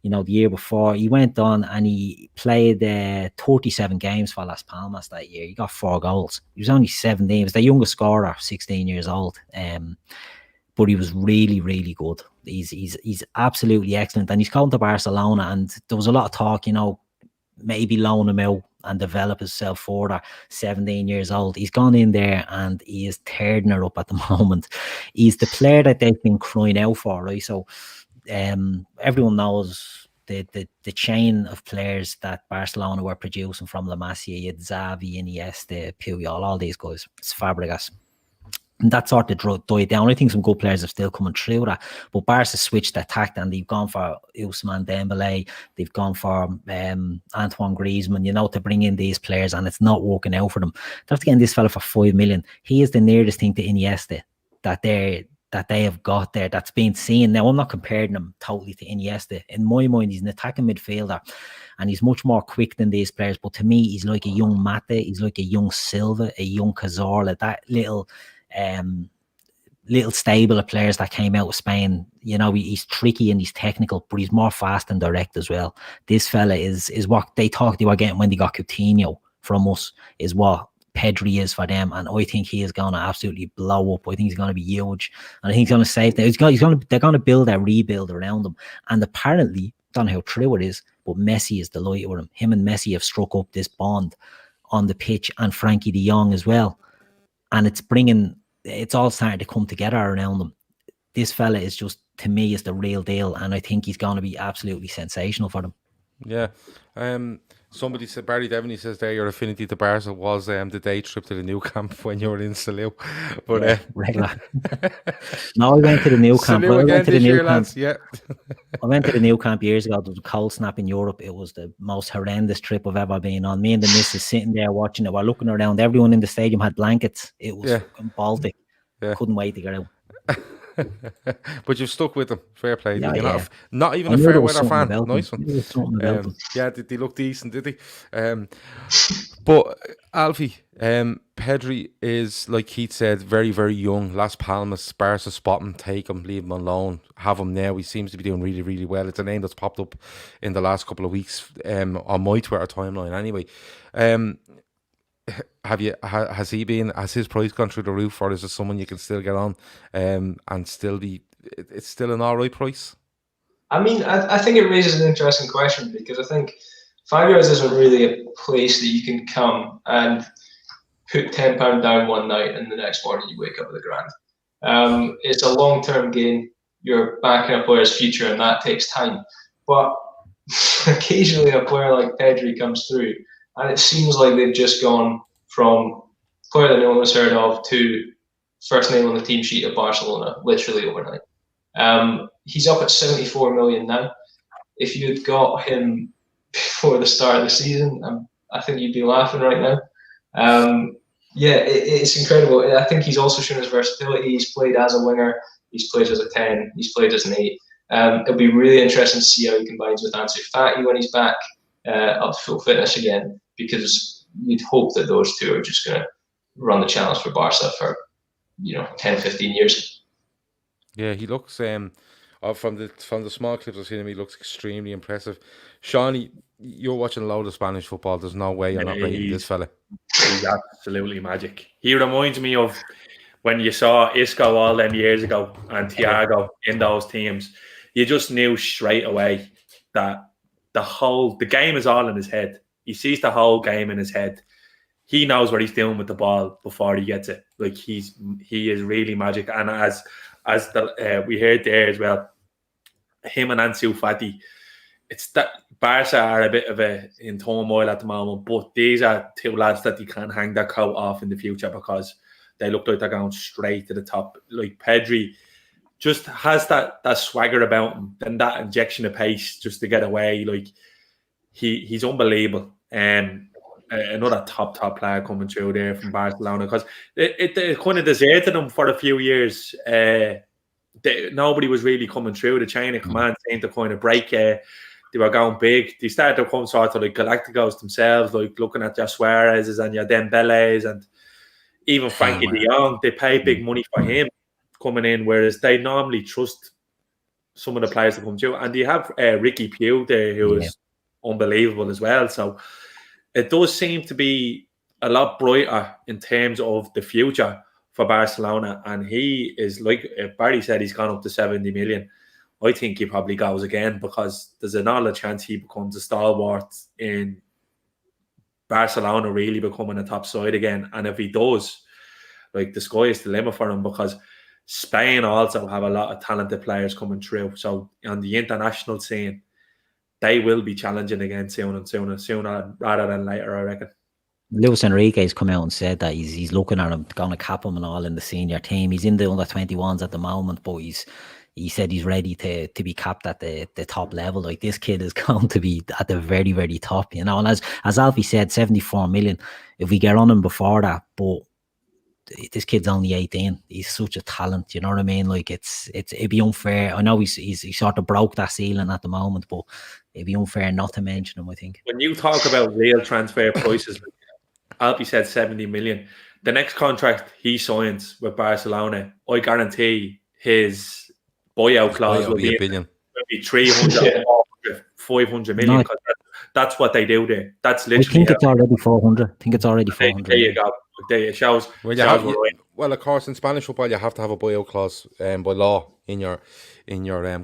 S3: you know, the year before. He went on and he played 37 games for Las Palmas that year. He got 4 goals. He was only 17. He was the youngest scorer, 16 years old. But he was really, really good. He's absolutely excellent, and he's come to Barcelona. And there was a lot of talk, you know, maybe loan him out and develop himself further. 17 years old. He's gone in there and he is tearing her up at the moment. He's the player that they've been crying out for, right? So everyone knows the chain of players that Barcelona were producing from La Masia. You had Xavi, Iniesta, Puyol, all these guys. It's Fabregas. And that sort of died down. I think some good players are still coming through that. But Barca switched the attack, and they've gone for Ousmane Dembele. They've gone for Antoine Griezmann, you know, to bring in these players, and it's not working out for them. They have to get in this fella for 5 million. He is the nearest thing to Iniesta that they have got there, that's been seen. Now, I'm not comparing him totally to Iniesta. In my mind, he's an attacking midfielder, and he's much more quick than these players. But to me, he's like a young Mate. He's like a young Silva, a young Cazorla, that little stable of players that came out of Spain. You know, he's tricky and he's technical, but he's more fast and direct as well. This fella is what they thought they were getting when they got Coutinho from us, is what Pedri is for them, and I think he is going to absolutely blow up. I think he's going to be huge, and I think he's going to save them. They're going to build a rebuild around him, and apparently, don't know how true it is, but Messi is delighted with him. Him and Messi have struck up this bond on the pitch, and Frankie de Jong as well, and it's all starting to come together around them. This fella is just, to me, is the real deal, and I think he's going to be absolutely sensational for them.
S1: Yeah. Somebody said, Barry Devaney says there, your affinity to Barca was the day trip to the new camp when you were in Salah. But
S3: regular. No, I went to the new camp. I went to the new camp.
S1: Yeah.
S3: I went to the new camp years ago. There was a cold snap in Europe. It was the most horrendous trip I've ever been on. Me and the missus sitting there watching it. We're looking around. Everyone in the stadium had blankets. It was fucking Baltic. Yeah. Couldn't wait to get out.
S1: But you've stuck with them. Fair play. Yeah. Not even a fair weather fan. Nice one. Yeah, they look decent, did they? But Alfie, Pedri is, like Keith said, very, very young. Las Palmas, Barca spot him, take him, leave him on loan, have him now. He seems to be doing really, really well. It's a name that's popped up in the last couple of weeks on my Twitter timeline anyway. Has his price gone through the roof, or is it someone you can still get on and still be, it's still an alright price?
S4: I mean, I think it raises an interesting question, because I think 5 yards isn't really a place that you can come and put £10 down one night and the next morning you wake up with £1,000. It's a long-term gain. You're backing a player's future, and that takes time. But occasionally a player like Pedri comes through, and it seems like they've just gone from player that no one has heard of to first name on the team sheet at Barcelona, literally overnight. He's up at 74 million now. If you'd got him before the start of the season, I think you'd be laughing right now. It's incredible. I think he's also shown his versatility. He's played as a winger, he's played as a 10, he's played as an 8. It'll be really interesting to see how he combines with Ansu Fati when he's back up to full fitness again, because you'd hope that those two are just going to run the challenge for Barca for 10, 15 years.
S1: Yeah, he looks from the small clips I've seen him, he looks extremely impressive. Seany, you're watching a load of Spanish football. There's no way you're not rating this fella.
S2: He's absolutely magic. He reminds me of when you saw Isco all them years ago and Thiago in those teams. You just knew straight away that the game is all in his head. He sees the whole game in his head. He knows what he's doing with the ball before he gets it. Like he is really magic. And as we heard there as well, him and Ansu Fati, it's that Barca are a bit of in turmoil at the moment, but these are two lads that you can hang their coat off in the future, because they look like they're going straight to the top. Like Pedri just has that swagger about him and that injection of pace just to get away. Like he's unbelievable. Another top player coming through there from Barcelona, because it kind of deserted them for a few years. Nobody was really coming through. The chain of command seemed to kind of break. They were going big. They started to come sort of like Galacticos themselves, like looking at your Suarez's and your Dembeles and even Frankie de Jong. They pay big money for him coming in, whereas they normally trust some of the players that come through. And you have Ricky Pugh there, who is unbelievable as well. So it does seem to be a lot brighter in terms of the future for Barcelona. And he is, like Barry said, he's gone up to 70 million. I think he probably goes again, because there's a chance he becomes a stalwart in Barcelona, really becoming a top side again. And if he does, like, the sky is the limit for him, because Spain also have a lot of talented players coming through. So on the international scene, they will be challenging again sooner rather than later, I reckon.
S3: Luis Enrique's come out and said that he's looking at him, going to cap him and all in the senior team. He's in the under-21s at the moment, but he said he's ready to be capped at the top level. Like, this kid is going to be at the very, very top, And as Alfie said, 74 million. If we get on him before that, but this kid's only 18. He's such a talent, you know what I mean? Like, it'd be unfair. I know he sort of broke that ceiling at the moment, but it'd be unfair not to mention him, I think.
S2: When you talk about real transfer prices, Alfie said 70 million. The next contract he signs with Barcelona, I guarantee his buyout clause will be 300, 500 million. Because that's what they do there. That's literally.
S3: I think it's already 400. I think it's already 400.
S2: There you go. It shows.
S1: Well, of course, in Spanish football, you have to have a buyout clause by law in your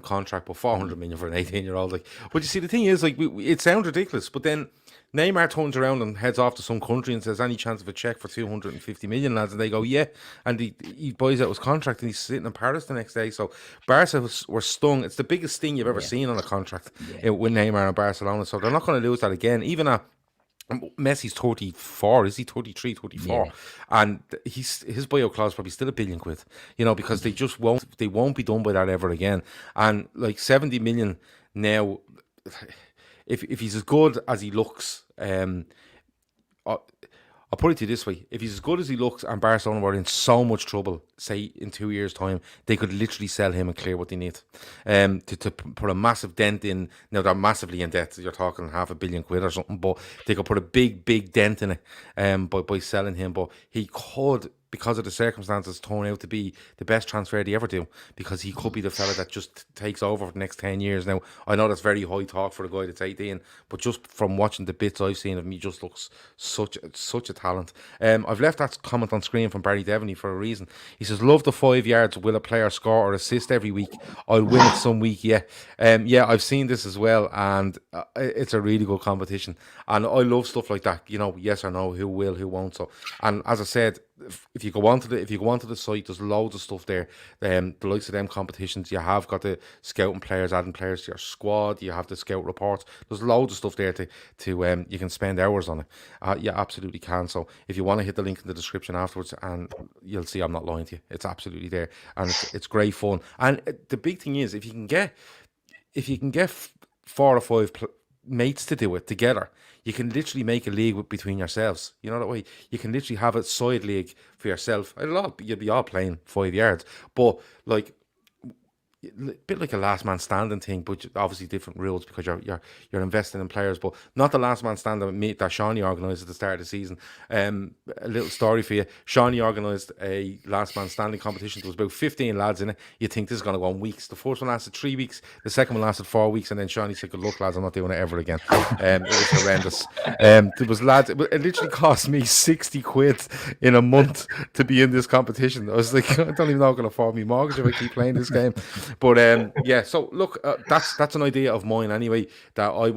S1: contract. But 400 million for an 18-year-old, like. But you see, the thing is, like, it sounds ridiculous, but then Neymar turns around and heads off to some country and says, any chance of a check for 250 million, lads? And they go, yeah. And he buys out his contract and he's sitting in Paris the next day. So Barca were stung. It's the biggest sting you've ever seen on a contract with Neymar and Barcelona. So they're not going to lose that again. Even Messi's 34, is he 33, 34? Yeah. And his buyout clause probably still £1 billion, because they won't be done by that ever again. And like 70 million now, if he's as good as he looks, I'll put it to you this way: if he's as good as he looks, and Barcelona were in so much trouble, say in 2 years' time, they could literally sell him and clear what they need. To put a massive dent in. Now they're massively in debt. You're talking £500 million or something, but they could put a big dent in it by selling him. But he could because of the circumstances, turn out to be the best transfer they ever do, because he could be the fella that just takes over for the next 10 years. Now, I know that's very high talk for a guy that's 18, but just from watching the bits I've seen of him, he just looks such a talent. I've left that comment on screen from Barry Devaney for a reason. He says, love the 5 yards. Will a player score or assist every week? I'll win it some week, yeah. Yeah, I've seen this as well, and it's a really good competition. And I love stuff like that, you know, yes or no, who will, who won't. So, and as I said, if you go onto the site, there's loads of stuff there. The likes of them competitions, you have got the scouting players, adding players to your squad. You have the scout reports. There's loads of stuff there to you can spend hours on it. You absolutely can. So if you want to hit the link in the description afterwards, and you'll see I'm not lying to you. It's absolutely there, and it's great fun. And the big thing is, if you can get 4 or 5 mates to do it together, you can literally make a league between yourselves. You know that way. You can literally have a side league for yourself. You'll be all playing 5 yards, but like a bit like a last man standing thing, but obviously different rules because you're investing in players, but not the last man standing meet that Seany organised at the start of the season. A little story for you: Seany organised a last man standing competition. There was about 15 lads in it. You think this is going to go on weeks? The first one lasted 3 weeks. The second one lasted 4 weeks, and then Seany said, "Good luck, lads. I'm not doing it ever again." It was horrendous. There was lads. It literally cost me 60 quid in a month to be in this competition. I was like, I don't even know I'm going to afford me mortgage if I keep playing this game. But yeah, so look, that's an idea of mine anyway. That I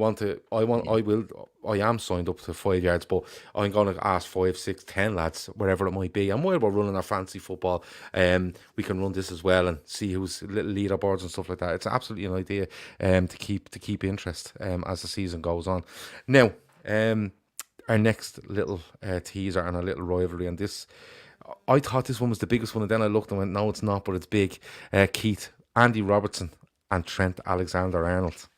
S1: am signed up to 5 yards, but I'm going to ask 5, 6, 10 lads, wherever it might be. And while we're running our fancy football, we can run this as well and see who's little leaderboards and stuff like that. It's absolutely an idea to keep interest as the season goes on. Now, our next little teaser and a little rivalry, and this, I thought this one was the biggest one, and then I looked and went, no, it's not, but it's big. Keith, Andy Robertson and Trent Alexander-Arnold.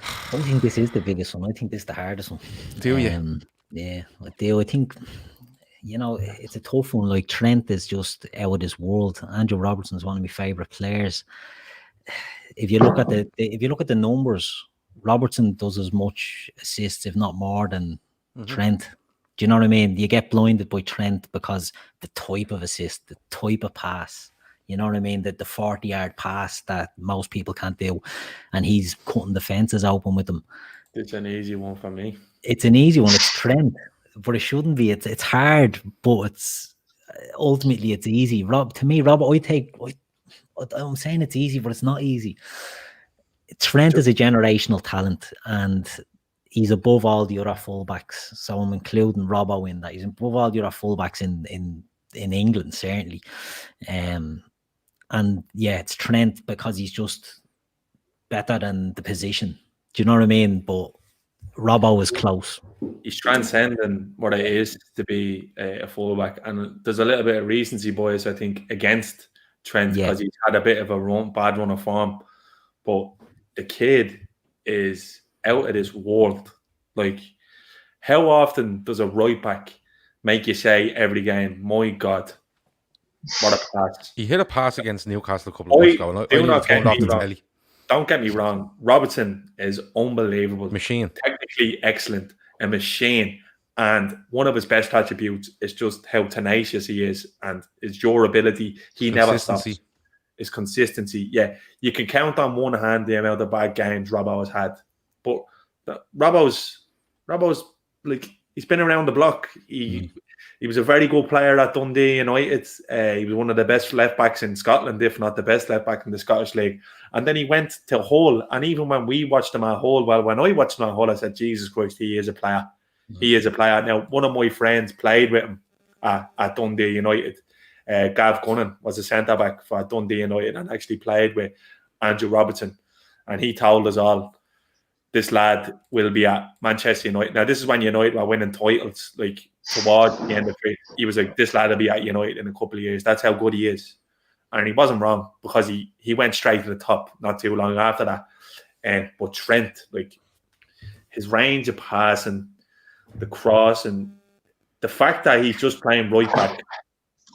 S3: I don't think this is the biggest one. I think this is the hardest one.
S1: Do you?
S3: Yeah, I do. I think, you know, it's a tough one. Like, Trent is just out of this world. Andrew Robertson is one of my favourite players. If you look at the numbers, Robertson does as much assists, if not more, than Trent. Do you know what I mean? You get blinded by Trent because the type of assist, the type of pass. You know what I mean? The 40-yard pass that most people can't do, and he's cutting the fences open with them.
S2: It's an easy one for me.
S3: It's an easy one. It's Trent, but it shouldn't be. It's hard, but it's ultimately it's easy. To me, Rob, I'm saying it's easy, but it's not easy. Trent is a generational talent, and he's above all the other fullbacks. So I'm including Robbo in that. He's above all the other fullbacks in England, certainly. And yeah, it's Trent because he's just better than the position. Do you know what I mean? But Robbo is close.
S2: He's transcending what it is to be a fullback, and there's a little bit of recency bias, I think, against Trent because he's had a bit of a bad run of form. But the kid is out of this world. Like, how often does a right back make you say every game, "My God, what a pass"?
S1: He hit a pass against Newcastle a couple of weeks ago, and
S2: don't get me wrong. Robertson is unbelievable.
S1: Machine.
S2: Technically excellent. A machine. And one of his best attributes is just how tenacious he is and his durability. He never stops. His consistency. Yeah. You can count on one hand the amount of bad games Robbo has had. But Robbo's like, he's been around the block. He was a very good player at Dundee United. He was one of the best left backs in Scotland, if not the best left back in the Scottish League. And then he went to Hull. And even when we watched him at Hull, well, when I watched him at Hull, I said, Jesus Christ, he is a player. He is a player. Now, one of my friends played with him at Dundee United. Gav Gunnan was a centre back for Dundee United and actually played with Andrew Robertson. And he told us all, this lad will be at Manchester United. Now, this is when United were winning titles, like, towards the end of it. He was like, this lad will be at United in a couple of years. That's how good he is. And he wasn't wrong because he went straight to the top not too long after that. But Trent, like, his range of passing, the cross, and the fact that he's just playing right back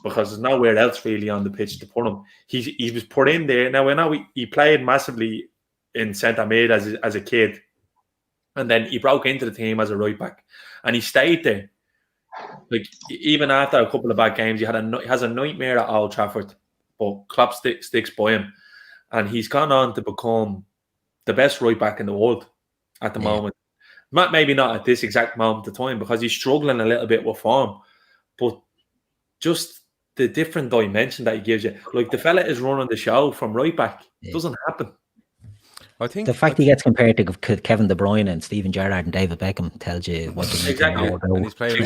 S2: because there's nowhere else really on the pitch to put him. He was put in there. Now, I know he played massively in centre mid as a kid. And then he broke into the team as a right back. And he stayed there. like even after a couple of bad games, he has a nightmare at Old Trafford, but Klopp sticks by him, and he's gone on to become the best right back in the world at the moment. Maybe not at this exact moment of time because he's struggling a little bit with form, but just the different dimension that he gives you. Like the fella is running the show from right back. It doesn't happen.
S1: I think
S3: the fact he gets compared to Kevin De Bruyne and Steven Gerrard and David Beckham tells you what you need to know about.
S1: And he's playing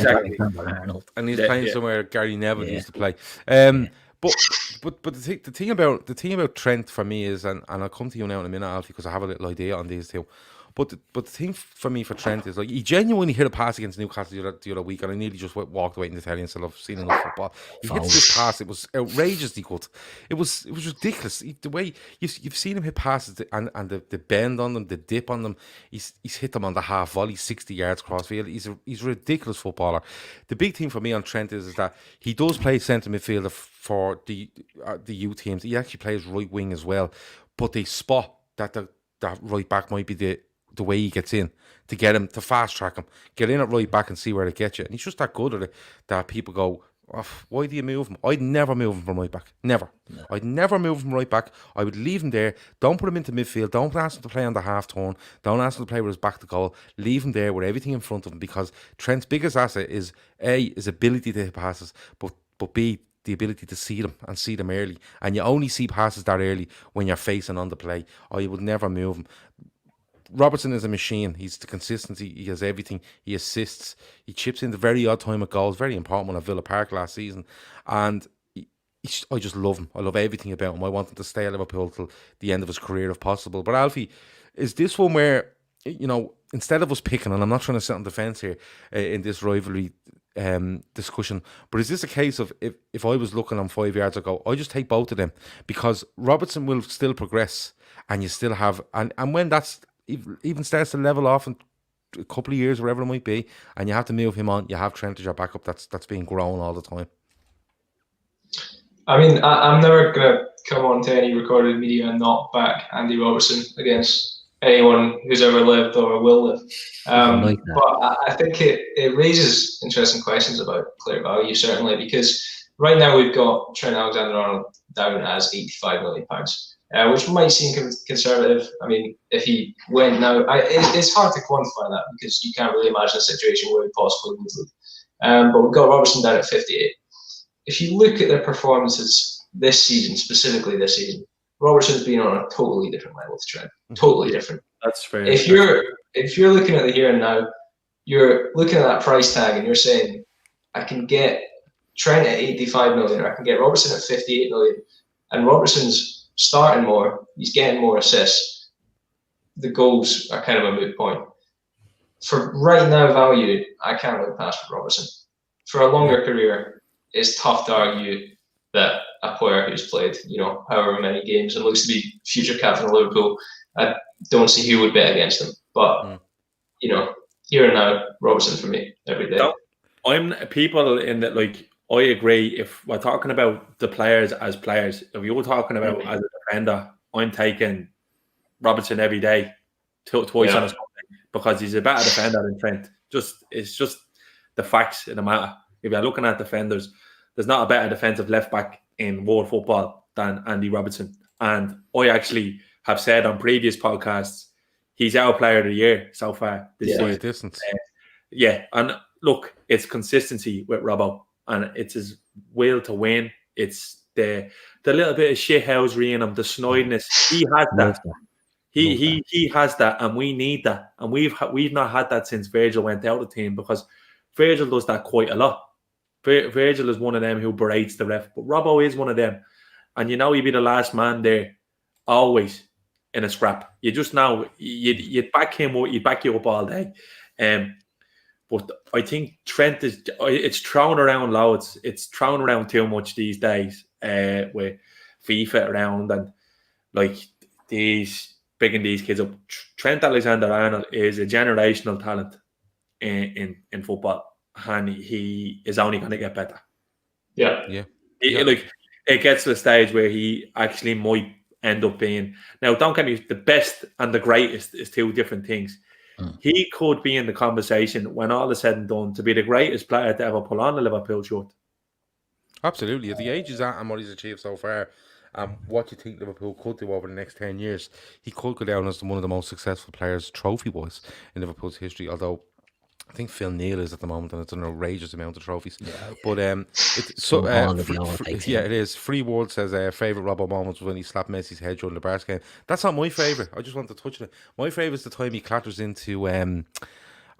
S1: and he's playing somewhere Gary Neville used to play. But the thing about Trent for me is, and I'll come to you now in a minute, Alfie, because I have a little idea on these two. But the thing for me for Trent is, like, he genuinely hit a pass against Newcastle the other week, and I nearly just walked away in the telly and said, I've seen enough football. He hits this pass; it was outrageously good. It was ridiculous. The way you've seen him hit passes and the bend on them, the dip on them. He's hit them on the half volley, 60 yards crossfield. He's a ridiculous footballer. The big thing for me on Trent is that he does play centre midfielder for the youth teams. He actually plays right wing as well, but they spot that that right back might be the way he gets in, to get him, to fast track him, get in at right back and see where to get you. And he's just that good at it that people go, oh, why do you move him? I'd never move him from right back. Never. No. I'd never move him from right back. I would leave him there. Don't put him into midfield. Don't ask him to play on the half turn. Don't ask him to play with his back to goal. Leave him there with everything in front of him, because Trent's biggest asset is A, his ability to hit passes, but B, the ability to see them and see them early. And you only see passes that early when you're facing on the play, or you would never move him. Robertson is a machine. He's the consistency. He has everything. He assists. He chips in the very odd time at goals. Very important one at Villa Park last season. And I just love him. I love everything about him. I want him to stay at Liverpool till the end of his career if possible. But Alfie, is this one where, you know, instead of us picking, and I'm not trying to sit on the fence here in this rivalry discussion, but is this a case of if I was looking on 5 yards ago, I just take both of them, because Robertson will still progress, and you still have, and when that's even starts to level off in a couple of years, wherever it might be, and you have to move him on, you have Trent as your backup that's being grown all the time.
S4: I mean, I'm never going to come on to any recorded media and not back Andy Robertson against anyone who's ever lived or will live. But I think it raises interesting questions about player value, certainly, because right now we've got Trent Alexander-Arnold down as £85 million. Which might seem conservative. I mean, if he went now, it's hard to quantify that, because you can't really imagine a situation where he possibly would leave. But we've got Robertson down at 58. If you look at their performances this season, specifically this season, Robertson's been on a totally different level to Trent. Totally different.
S2: That's fair.
S4: If you're looking at the here and now, you're looking at that price tag and you're saying, I can get Trent at 85 million, or I can get Robertson at 58 million, and Robertson's starting more, he's getting more assists, the goals are kind of a moot point. For right now value, I can't look past Robertson. For a longer career, it's tough to argue that a player who's played, you know, however many games and looks to be future captain of Liverpool, I don't see who would bet against him. But, you know, here and now, Robertson for me, every day.
S2: I'm people in that, like, I agree. If we're talking about the players as players, if you were talking about as a defender, I'm taking Robertson every day, twice on a Sunday, because he's a better defender than Trent. It's just the facts of the matter. If you're looking at defenders, there's not a better defensive left back in world football than Andy Robertson. And I actually have said on previous podcasts, he's our player of the year so far this season.
S1: Distance.
S2: And look, it's consistency with Robbo. And it's his will to win. It's the little bit of shithousery in him, the snideness. He has that. He has that, and we need that. And we've not had that since Virgil went out of the team, because Virgil does that quite a lot. Virgil is one of them who berates the ref, but Robbo is one of them. And you know, he'd be the last man there, always in a scrap. You just know you'd back him up, you'd back you up all day. But I think Trent it's thrown around loads. It's thrown around too much these days with FIFA around and like picking these kids up. Trent Alexander-Arnold is a generational talent in football, and he is only going to get better. Like it gets to the stage where he actually might end up being. Now, don't get me, the best and the greatest is two different things. he could be in the conversation when all is said and done to be the greatest player to ever pull on a Liverpool shirt.
S1: Absolutely. At the age he's at and what he's achieved so far, what you think Liverpool could do over the next 10 years, he could go down as one of the most successful players trophy-wise in Liverpool's history, although I think Phil Neal is at the moment, and it's an outrageous amount of trophies. But it's so it is. Free World says favourite Robbo moments was when he slapped Messi's head during the Barca game. That's not my favourite. I just want to touch on it. My favourite is the time he clatters into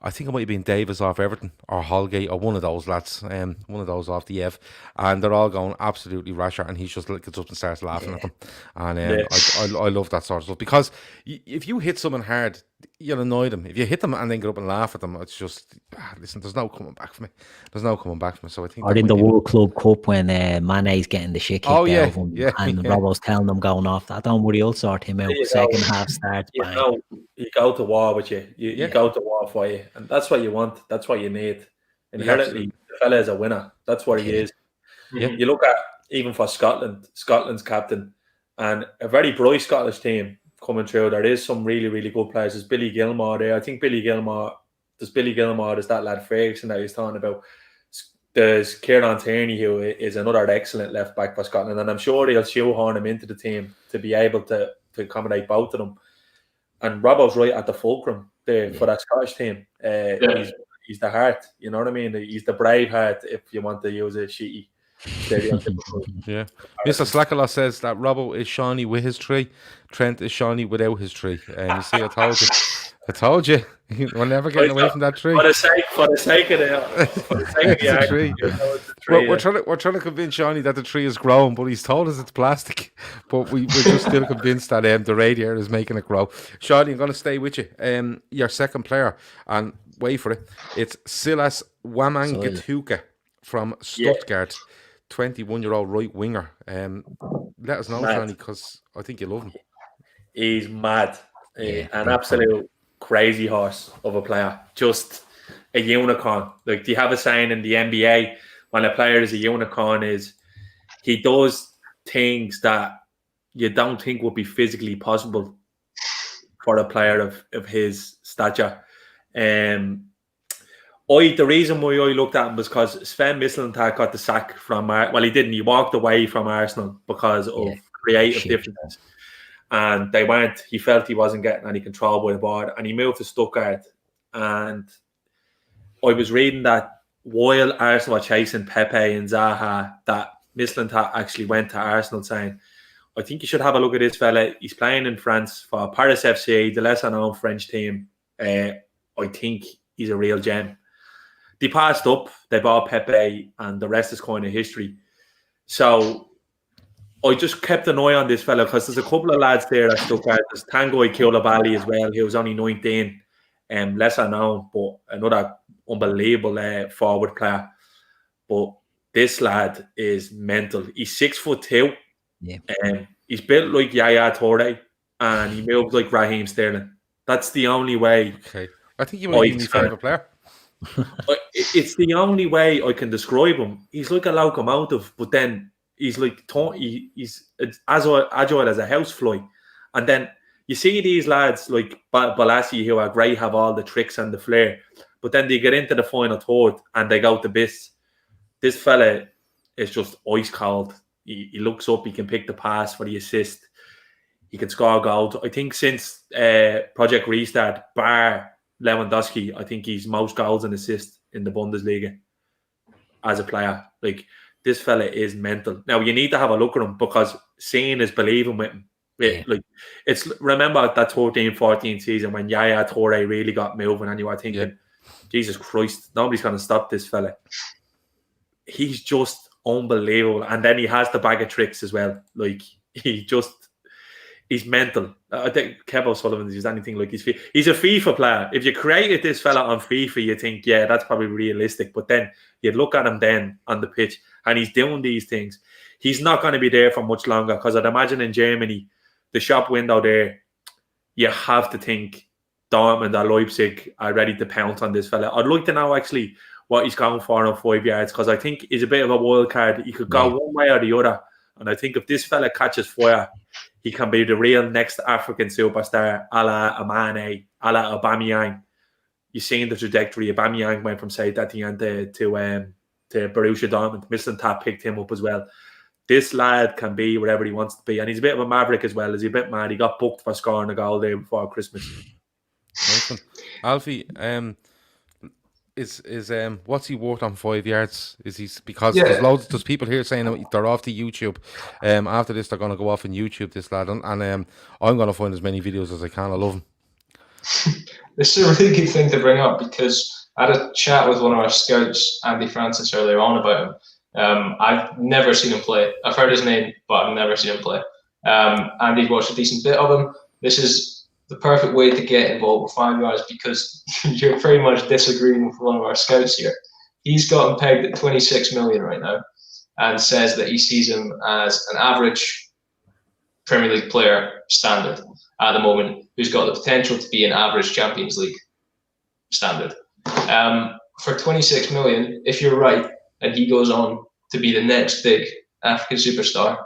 S1: I think it might have been Davis off Everton or Holgate or one of those lads, one of those off the Ev, and they're all going absolutely rasher, and he's just gets up and starts laughing at them. And I love that sort of stuff, because if you hit someone hard, you'll annoy them. If you hit them and then get up and laugh at them, it's just listen. There's no coming back from me. So I think.
S3: Or in the World Club Cup when Mane's getting the shit kicked out of him, and Robbo's telling them going off, I don't worry, I'll sort him out. Second half starts.
S2: You go to war with you. You go to war for you, and that's what you want. That's what you need. Inherently, the fella is a winner. That's what he is. Yeah. You look at even for Scotland's captain, and a very bright Scottish team coming through. There is some really, really good players. There's Billy Gilmore there. I think there's that lad Ferguson that he's talking about. There's Kieran Tierney, who is another excellent left back for Scotland, and I'm sure they'll shoehorn him into the team to be able to accommodate both of them. And Robbo's right at the fulcrum there for that Scottish team. He's the heart, you know what I mean? He's the brave heart, if you want to use a shitty stereotypical.
S1: Yeah. Mr. Slackerlaw says that Robbo is Seany with his tree, Trent is Seany without his tree. And you see, I told you. We're never getting away from that tree.
S2: For the sake of the
S1: tree. We're trying to convince Seany that the tree is growing, but he's told us it's plastic. But we're just still convinced that the radiator is making it grow. Seany, I'm going to stay with you. Your second player, and wait for it. It's Silas Wamangituka from Stuttgart, 21-year-old right winger. Let us know, Seany, because I think you love him.
S2: He's mad. An absolute crazy horse of a player. Just a unicorn. Like, do you have a saying in the NBA when a player is a unicorn is he does things that you don't think would be physically possible for a player of his stature. The reason why I looked at him was because Sven Mislintat got the sack from he didn't. He walked away from Arsenal because of creative differences. And he felt he wasn't getting any control by the board, and he moved to Stuttgart. And I was reading that while Arsenal were chasing Pepe and Zaha, that Mislintat actually went to Arsenal saying, I think you should have a look at this fella. He's playing in France for Paris FC, the lesser known French team. I think he's a real gem. They passed up, they bought Pepe, and the rest is kind of history. So I just kept an eye on this fella because there's a couple of lads there that stuck out. There's Tanguy Koulibaly as well. He was only 19, lesser known, but another unbelievable forward player. But this lad is mental. He's 6'2".
S3: Yeah.
S2: He's built like Yaya Toure, and he moves like Raheem Sterling. That's the only way.
S1: Okay, I think you might be my favourite player.
S2: It's the only way I can describe him. He's like a locomotive, but then he's like he's as agile as a housefly. And then you see these lads like Balassi who are great, have all the tricks and the flair, but then they get into the final third and they go to bits. This fella is just ice cold. He looks up, he can pick the pass for the assist, he can score goals. I think since Project Restart, bar Lewandowski, I think he's most goals and assists in the Bundesliga as a player. Like, this fella is mental. Now, you need to have a look at him because seeing is believing with him. Remember that 13-14 season when Yaya Toure really got moving and you were thinking, Jesus Christ, nobody's going to stop this fella. He's just unbelievable. And then he has the bag of tricks as well. Like, he's mental. I think Kev O'Sullivan is anything like he's a FIFA player. If you created this fella on FIFA, you think, yeah, that's probably realistic. But then you'd look at him then on the pitch and he's doing these things. He's not going to be there for much longer because I'd imagine in Germany, the shop window there, you have to think Dortmund or Leipzig are ready to pounce on this fella. I'd like to know actually what he's going for on 5 yards because I think he's a bit of a wild card. He could go one way or the other. And I think if this fella catches fire, he can be the real next African superstar, a la Amane, a la Aubameyang. you've seen the trajectory. Aubameyang went from Saint Etienne to Borussia Dortmund. Mislintat picked him up as well. This lad can be wherever he wants to be, and he's a bit of a maverick as well. He's a bit mad. He got booked for scoring a goal there before Christmas.
S1: Nice one. Alfie, is what's he worth on 5 yards? Is he, because there's people here saying they're off to YouTube. After this, they're going to go off on YouTube, this lad, and I'm going to find as many videos as I can. I love him.
S4: This is a really good thing to bring up, because I had a chat with one of our scouts, Andy Francis, earlier on about him. I've never seen him play. I've heard his name, but I've never seen him play. Andy watched a decent bit of him. This is the perfect way to get involved with 5 yards, because you're pretty much disagreeing with one of our scouts here. He's got him pegged at 26 million right now, and says that he sees him as an average Premier League player standard at the moment, who's got the potential to be an average Champions League standard. For 26 million, if you're right, and he goes on to be the next big African superstar,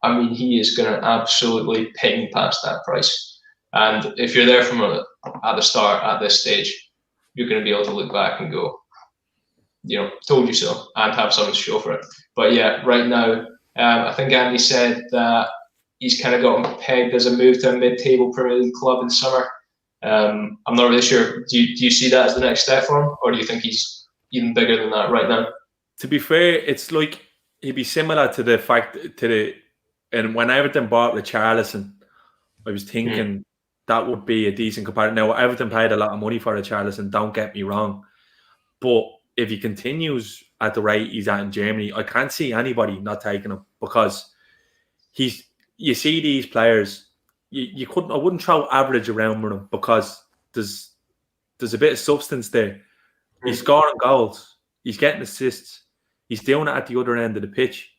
S4: I mean, he is going to absolutely ping past that price. And if you're there from at the start, at this stage, you're going to be able to look back and go, told you so, and have something to show for it. But yeah, right now, I think Andy said that he's kind of got him pegged as a move to a mid-table Premier League club in the summer. I'm not really sure. Do you see that as the next step for him, or do you think he's even bigger than that right now?
S2: To be fair, it's like he'd be similar to the fact and when Everton bought Richarlison, I was thinking that would be a decent comparison. Now, Everton paid a lot of money for Richarlison, don't get me wrong, but if he continues at the rate he's at in Germany, I can't see anybody not taking him, because you see these players, I wouldn't throw average around with him, because there's a bit of substance there. He's scoring goals, he's getting assists, he's doing it at the other end of the pitch,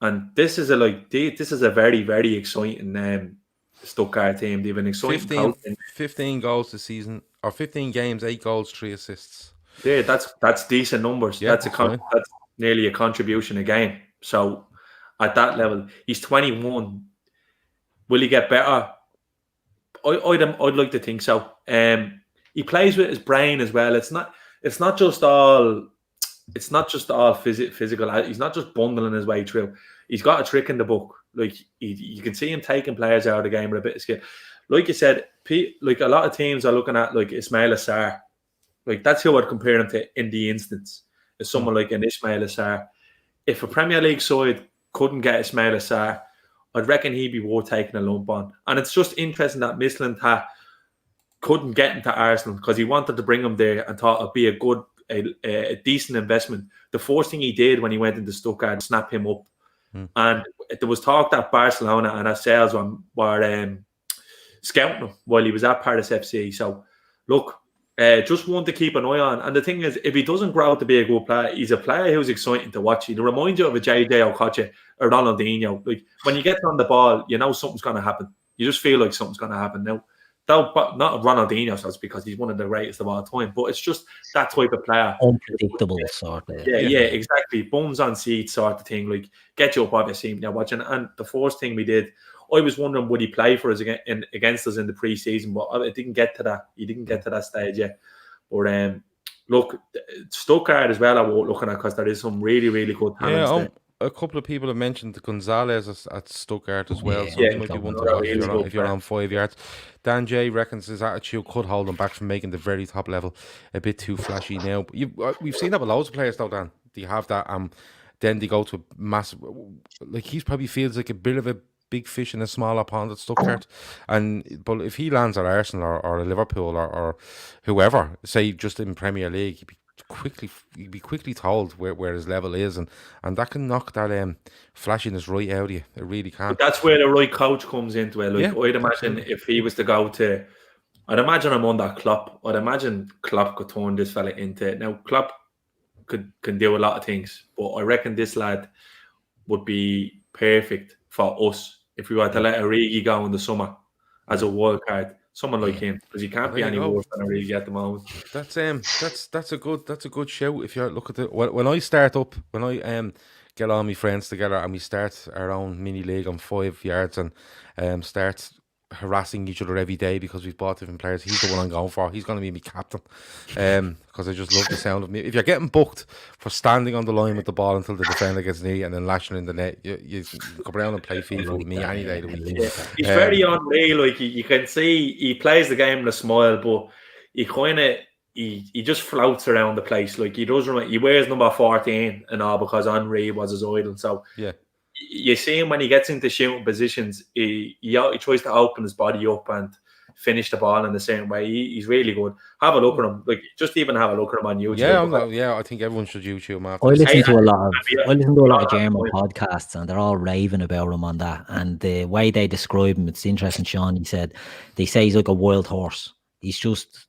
S2: and this is a very, very exciting Stuttgart team. They've an exciting
S1: 15 goals this season, or 15 games, 8 goals, 3 assists.
S2: Yeah, that's decent numbers. Yeah, that's nearly a contribution a game. So at that level, he's 21. Will he get better? I'd like to think so. He plays with his brain as well. It's not just all physical. He's not just bundling his way through. He's got a trick in the book. Like you can see him taking players out of the game with a bit of skill. Like you said, like a lot of teams are looking at like Ismail Assar. Like that's who I'd compare him to in the instance. Is someone like an Ismail Assar. If a Premier League side couldn't get Ismail Assar, I'd reckon he'd be worth taking a lump on. And it's just interesting that Mislintat couldn't get into Arsenal because he wanted to bring him there and thought it'd be a decent investment. The first thing he did when he went into Stuttgart was snap him up. And there was talk that Barcelona and ourselves were scouting him while he was at Paris FC. So, look, just one to keep an eye on. And the thing is, if he doesn't grow out to be a good player, he's a player who's exciting to watch. He reminds you of a JJ Okocha or Ronaldinho. Like when you get on the ball, you know something's going to happen. You just feel like something's going to happen. Now, not Ronaldinho, so it's because he's one of the greatest of all time, but it's just that type of player.
S3: Unpredictable sort of.
S2: Yeah, exactly. Bums on seats sort of thing. Like, get you up off your seat now watching. And the first thing we did, I was wondering, would he play for us against us in the pre-season? But it didn't get to that. He didn't get to that stage yet. But look, Stuttgart as well, I'm looking at, because there is some really, really good talents there.
S1: A couple of people have mentioned Gonzalez at Stuttgart as well, so
S2: yeah,
S1: it might be one to watch if you're on 5 yards. Dan J reckons his attitude could hold him back from making the very top level a bit too flashy now. We've seen that with loads of players though, Dan. They have that, then they go to a massive, like he probably feels like a bit of a big fish in a smaller pond at Stuttgart. But if he lands at Arsenal or Liverpool or whoever, say just in Premier League, he'd be quickly told where his level is, and that can knock that flashiness right out of you. It really can.
S2: But that's where the right coach comes into it. Like, I'd imagine if he was to go to, I'd imagine I'm under Klopp. I'd imagine Klopp could turn this fella into it. Now Klopp can do a lot of things, but I reckon this lad would be perfect for us if we were to let Origi go in the summer as a wild card. Someone like him, because he can't be any worse than Origi at the moment.
S1: That's a good shout. If you look at it, when I start up, when I get all my friends together and we start our own mini league on 5 yards and start harassing each other every day because we've bought different players. He's the one I'm going for. He's going to be my captain because I just love the sound of me. If you're getting booked for standing on the line with the ball until the defender gets near you and then lashing in the net, you come around and play FIFA with me any day of the week.
S2: Yeah. He's very unreal. Like you can see, he plays the game with a smile, but he just floats around the place. Like he does. He wears number 14 and all because Henry was his idol. So
S1: yeah.
S2: You see him when he gets into shooting positions, he tries to open his body up and finish the ball in the same way. He's really good. Have a look at him. Like just even have a look at him on YouTube.
S1: Yeah, I think everyone should YouTube him.
S3: I listen to a lot of German podcasts, and they're all raving about him on that. And the way they describe him, it's interesting. Sean, they say he's like a wild horse. He's just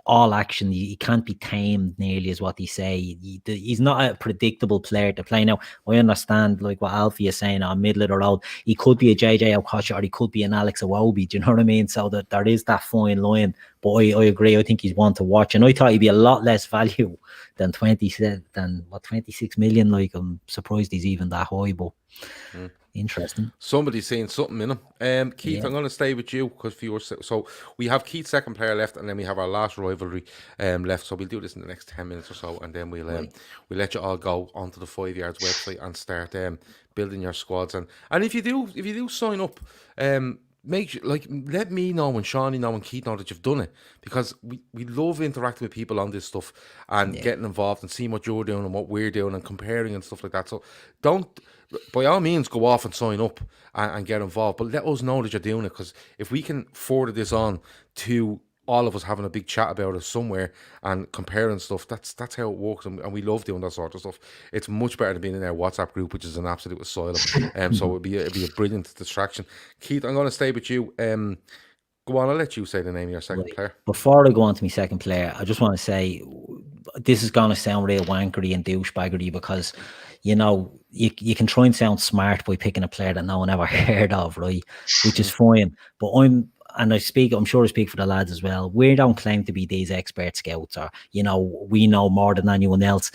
S3: all action. He can't be tamed nearly, is what they say. He's not a predictable player to play. Now, I understand like what Alfie is saying on middle of the road. He could be a JJ Okocha or he could be an Alex Iwobi. Do you know what I mean? So that there is that fine line. But I agree. I think he's one to watch. And I thought he'd be a lot less value than 26 million. Like I'm surprised he's even that high. But interesting.
S1: Somebody's saying something in him. Keith, I'm going to stay with you because so we have Keith's second player left, and then we have our last rivalry left. So we'll do this in the next 10 minutes or so, and then we'll let you all go onto the 5 Yards website and start building your squads. And if you do sign up, let me know and Shawnee know and Keith know that you've done it, because we love interacting with people on this stuff and getting involved and seeing what you're doing and what we're doing and comparing and stuff like that. So don't, by all means, go off and sign up and get involved, but let us know that you're doing it, because if we can forward this on to all of us having a big chat about it somewhere and comparing stuff, that's how it works, and we love doing that sort of stuff. It's much better than being in our WhatsApp group, which is an absolute asylum. So it'd be a brilliant distraction. Keith, I'm going to stay with you. Go on, I'll let you say the name of your second player.
S3: Before I go on to my second player, I just want to say this is going to sound real wankery and douchebaggery, because you know you can try and sound smart by picking a player that no one ever heard of, right? Which is fine, but I'm sure I speak for the lads as well. We don't claim to be these expert scouts, or we know more than anyone else.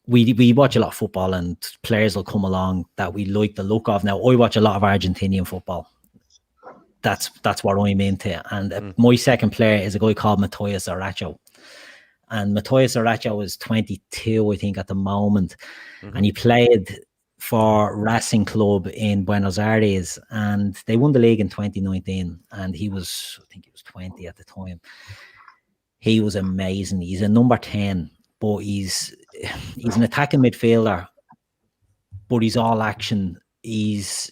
S3: We watch a lot of football, and players will come along that we like the look of. Now, I watch a lot of Argentinian football. That's what I'm into. And my second player is a guy called Matías Zaracho. And Matías Zaracho is 22, I think, at the moment. And he played for Racing Club in Buenos Aires, and they won the league in 2019. And I think he was 20 at the time. He was amazing. He's a number 10, but he's an attacking midfielder, but he's all action. It's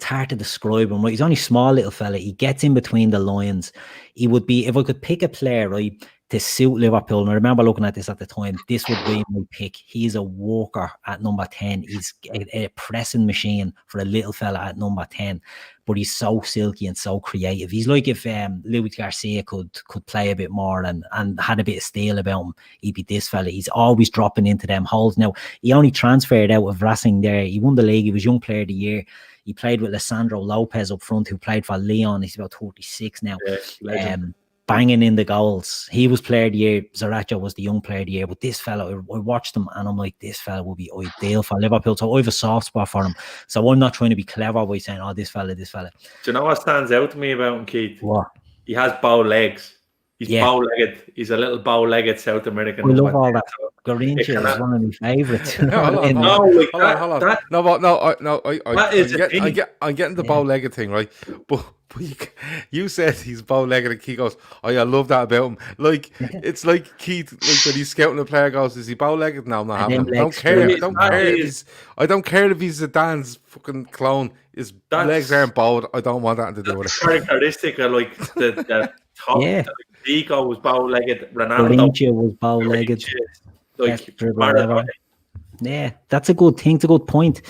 S3: hard to describe him. Right? He's only a small little fella. He gets in between the lines. He would be, if I could pick a player, right, to suit Liverpool, and I remember looking at this at the time, this would be my pick. He's a worker at number 10. He's a pressing machine for a little fella at number 10, but he's so silky and so creative. He's like if Luis Garcia could play a bit more and had a bit of steel about him, he'd be this fella. He's always dropping into them holes. Now, he only transferred out of Racing there. He won the league. He was Young Player of the Year. He played with Lisandro Lopez up front, who played for Leon. He's about 36 now. Banging in the goals. He was Player of the Year. Zaracho was the Young Player of the Year. But this fella, I watched him and I'm like, this fella will be ideal for Liverpool. So I have a soft spot for him. So I'm not trying to be clever by saying, oh, this fella. Do
S2: you know what stands out to me about him, Keith?
S3: What?
S2: He has bow legs. He's bow-legged. He's a little bow-legged South American.
S3: I love all that. Garincha is one of my favourites.
S1: I'm getting the bow-legged thing, right? But you said he's bow-legged, and Keith goes, oh yeah, I love that about him. Like, it's like Keith, like when he's scouting a player, goes, is he bow-legged? No, I'm not having him. I don't care if he's Zidane's fucking clone. His legs aren't bowed. I don't want that to do with it.
S2: Characteristic of like the top.
S3: Yeah.
S2: Zico was bow-legged. Ronaldo
S3: was bow-legged.
S2: Like,
S3: yeah, that's a good thing. It's a good point.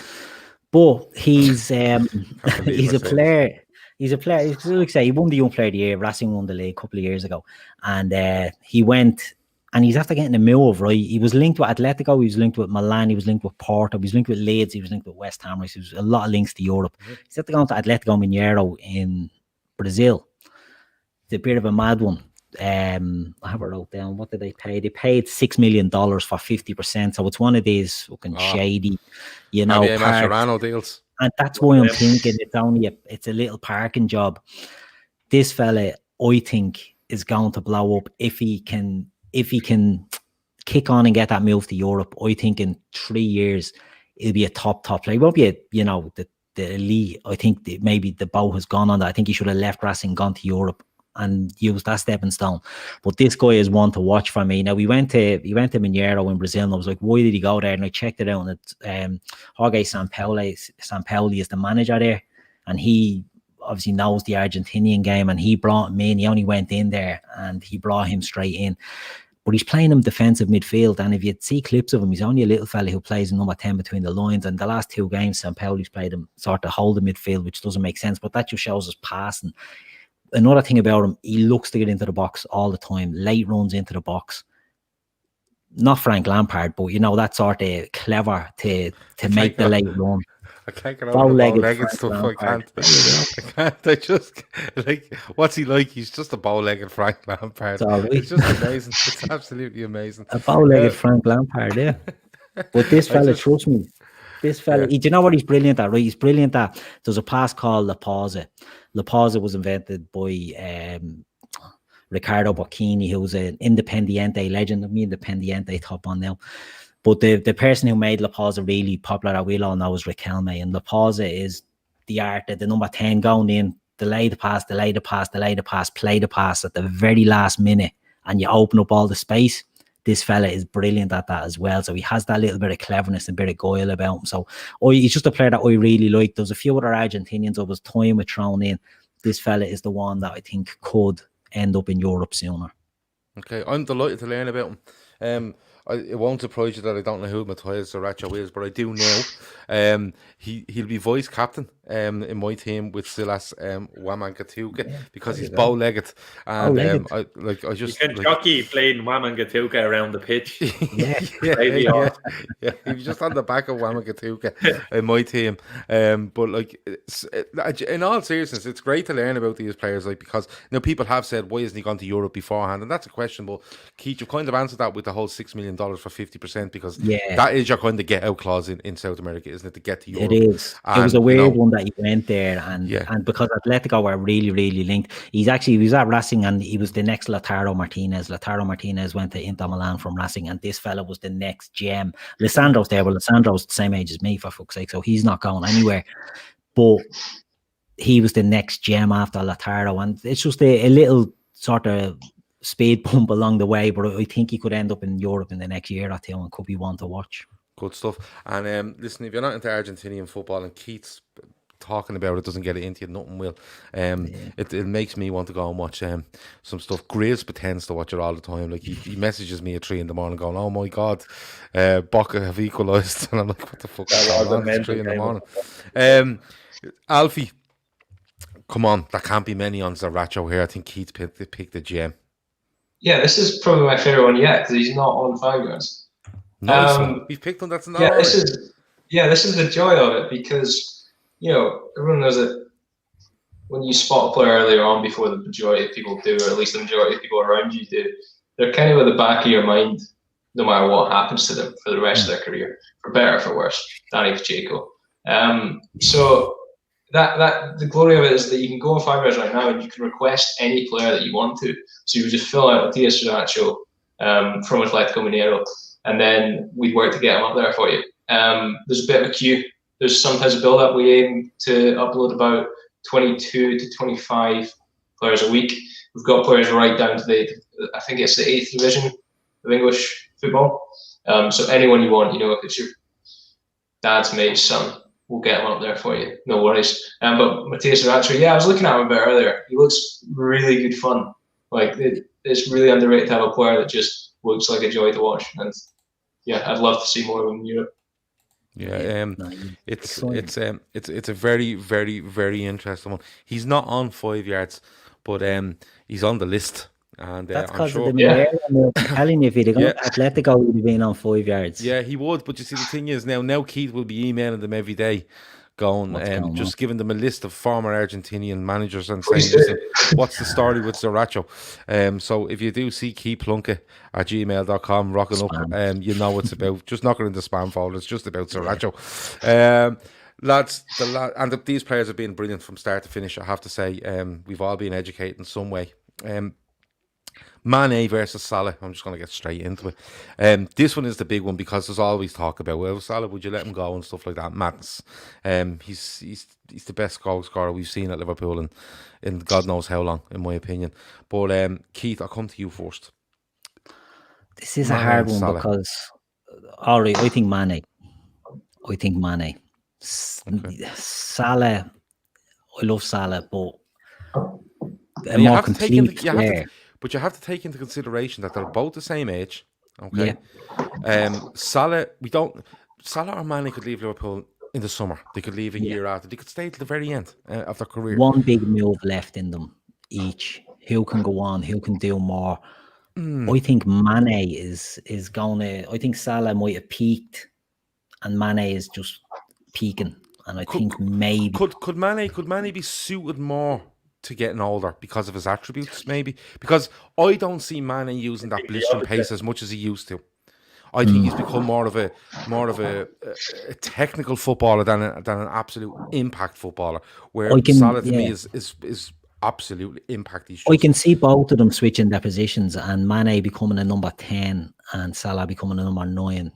S3: But he's he's a player. He's a player. Like I say, he won the Young Player of the Year. Racing won the league a couple of years ago, and he went. And he's after getting a move, right? He was linked with Atletico, he was linked with Milan, he was linked with Porto, he was linked with Leeds, he was linked with West Ham. Right? So there's a lot of links to Europe. He's after going to Atletico Mineiro in Brazil. It's a bit of a mad one. I have it wrote down. What did they pay? They paid $6 million for 50%. So it's one of these fucking shady,
S1: Mascherano deals.
S3: And that's why I'm thinking it's a little parking job. This fella, I think, is going to blow up if he can kick on and get that move to Europe. I think in 3 years he'll be a top player. He won't be the elite. I think maybe the boat has gone on that. I think he should have left wrestling, gone to Europe, and used that stepping stone. But this guy is one to watch for me. Now we went to Mineiro in Brazil, and I was like, why did he go there? And I checked it out, and it's Jorge Sampaoli is the manager there, and he obviously knows the Argentinian game, and he brought him in. He only went in there and he brought him straight in. But he's playing him defensive midfield, and if you see clips of him, he's only a little fella who plays in number 10 between the lines. And the last 2 games, Sampaoli's played him sort of hold the midfield, which doesn't make sense, but that just shows us passing. Another thing about him, he looks to get into the box all the time, late runs into the box. Not Frank Lampard, but that sort of clever to make the late run.
S1: I can't get over the bow-legged stuff. I can't. I just, like, what's he like? He's just a bow-legged Frank Lampard. It's just amazing. It's absolutely amazing.
S3: A bow-legged Frank Lampard, yeah. But this fella, trust me, this fella, do you know what he's brilliant at, right? He's brilliant at, there's a pass called La Pausa. La Pausa was invented by Ricardo Bocchini, who's an Independiente legend. I'm Independiente top on now. But the person who made La Pausa really popular that we'll all know is Riquelme. And La Pausa is the art that the number 10 going in, delay the pass, play the pass at the very last minute, and you open up all the space. This fella is brilliant at that as well. So he has that little bit of cleverness and bit of guile about him. So he's just a player that I really like. There's a few other Argentinians of his time with thrown in. This fella is the one that I think could end up in Europe sooner.
S1: Okay, I'm delighted to learn about him. It won't surprise you that I don't know who Matthias Zaracho is, but I do know. He'll be vice captain in my team with Silas Wamangituka because he's bow-legged. And
S2: you can jockey playing Wamangituka around the pitch.
S1: Yeah. He was just on the back of Wamangituka in my team. But in all seriousness, it's great to learn about these players, because people have said, why hasn't he gone to Europe beforehand? And that's a question. But Keith, you've kind of answered that with the whole $6 million for 50%, because that is your kind of get out clause in South America, isn't it, to get to Europe?
S3: It is. It was a weird one that he went there, and because Atletico were really, really linked. He was at Racing, and he was the next Lautaro Martinez. Lautaro Martinez went to Inter Milan from Racing, and this fella was the next gem. Lisandro's there, but Lisandro's the same age as me, for fuck's sake, so he's not going anywhere. But he was the next gem after Lautaro, and it's just a little sort of speed bump along the way, but I think he could end up in Europe in the next year or two and could be one to watch.
S1: Good stuff. And listen, if you're not into Argentinian football, and Keith's talking about it doesn't get it into you, nothing will. It makes me want to go and watch some stuff. Graves pretends to watch it all the time. Like he messages me at 3 a.m. going, "Oh my God, Boca have equalised," and I'm like, "What the fuck is going on?" It's 3 a.m. Alfie, come on, there can't be many on Zaracho here. I think Keith picked the gem.
S4: Yeah, this is probably my favorite one yet because he's not on 5 yards.
S1: Nice one. We've picked one that's not.
S4: This is the joy of it, because everyone knows that when you spot a player earlier on before the majority of people do, or at least the majority of people around you do, they're kind of at the back of your mind, no matter what happens to them for the rest of their career, for better or for worse. Danny Pacheco. So that the glory of it is that you can go on 5 yards right now and you can request any player that you want to. So you would just fill out Matthias Zaracho from Atletico Mineiro, and then we'd work to get him up there for you. There's a bit of a queue. There's sometimes a build-up. We aim to upload about 22 to 25 players a week. We've got players right down to I think it's the 8th division of English football. So anyone you want, if it's your dad's mate's son, we'll get him up there for you. No worries. But Matthias Zaracho, I was looking at him a bit earlier. He looks really good fun. Like it's really underrated to have a player that just looks like a joy to watch. And I'd love to see more of him in Europe.
S1: It's a very, very, very interesting one. He's not on 5 yards, but he's on the list. And
S3: that's because of the I'm telling you, if he'd gone to Atletico, would have been on 5 yards.
S1: Yeah, he would. But you see, the thing is now Keith will be emailing them every day, just giving them a list of former Argentinian managers and saying, listen, what's the story with Zaracho? So if you do see Keith Plunkett at gmail.com rocking up, you know it's about, just knock it in the spam folder. It's just about Zaracho. Lads, these players have been brilliant from start to finish, I have to say. We've all been educated in some way. Mane versus Salah. I'm just going to get straight into it. This one is the big one because there's always talk about, well, Salah, would you let him go and stuff like that. Madness. He's the best goal scorer we've seen at Liverpool in God knows how long, in my opinion. But Keith, I'll come to you first.
S3: This is a hard one
S1: Salah.
S3: because, all right, I think Mane.
S1: Okay.
S3: Salah, I love Salah, but a
S1: You
S3: more
S1: have to take
S3: complete
S1: into,
S3: player.
S1: but you have to take into consideration that they're both the same age. Okay. Salah or Mane could leave Liverpool in the summer. They could leave a year after. They could stay to the very end of their career.
S3: One big move left in them each. Who can go on? Who can do more? I think Mane is going to. I think Salah might have peaked, and Mane is just peaking. And I think maybe
S1: could Mane be suited more to getting older because of his attributes? Maybe because I don't see Mane using that blistering pace as much as he used to. I think he's become more of a technical footballer than an absolute impact footballer. Where Salah to me is absolutely impact.
S3: I can see both of them switching their positions and Mane becoming a number 10 and Salah becoming a number 9.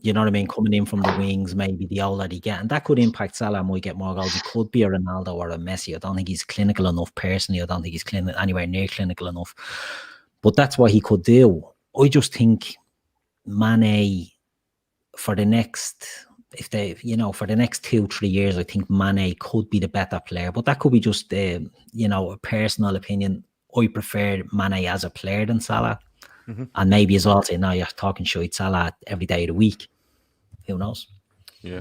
S3: You know what I mean? Coming in from the wings, maybe the older they get. And that could impact Salah, might get more goals. He could be a Ronaldo or a Messi. I don't think he's clinical enough personally. I don't think he's anywhere near clinical enough. But that's what he could do. I just think Mane for the next, for the next 2-3 years, I think Mane could be the better player. But that could be just, a personal opinion. I prefer Mane as a player than Salah. And maybe as well say, no, you're talking shit Salah every day of the week. Who knows?
S1: Yeah.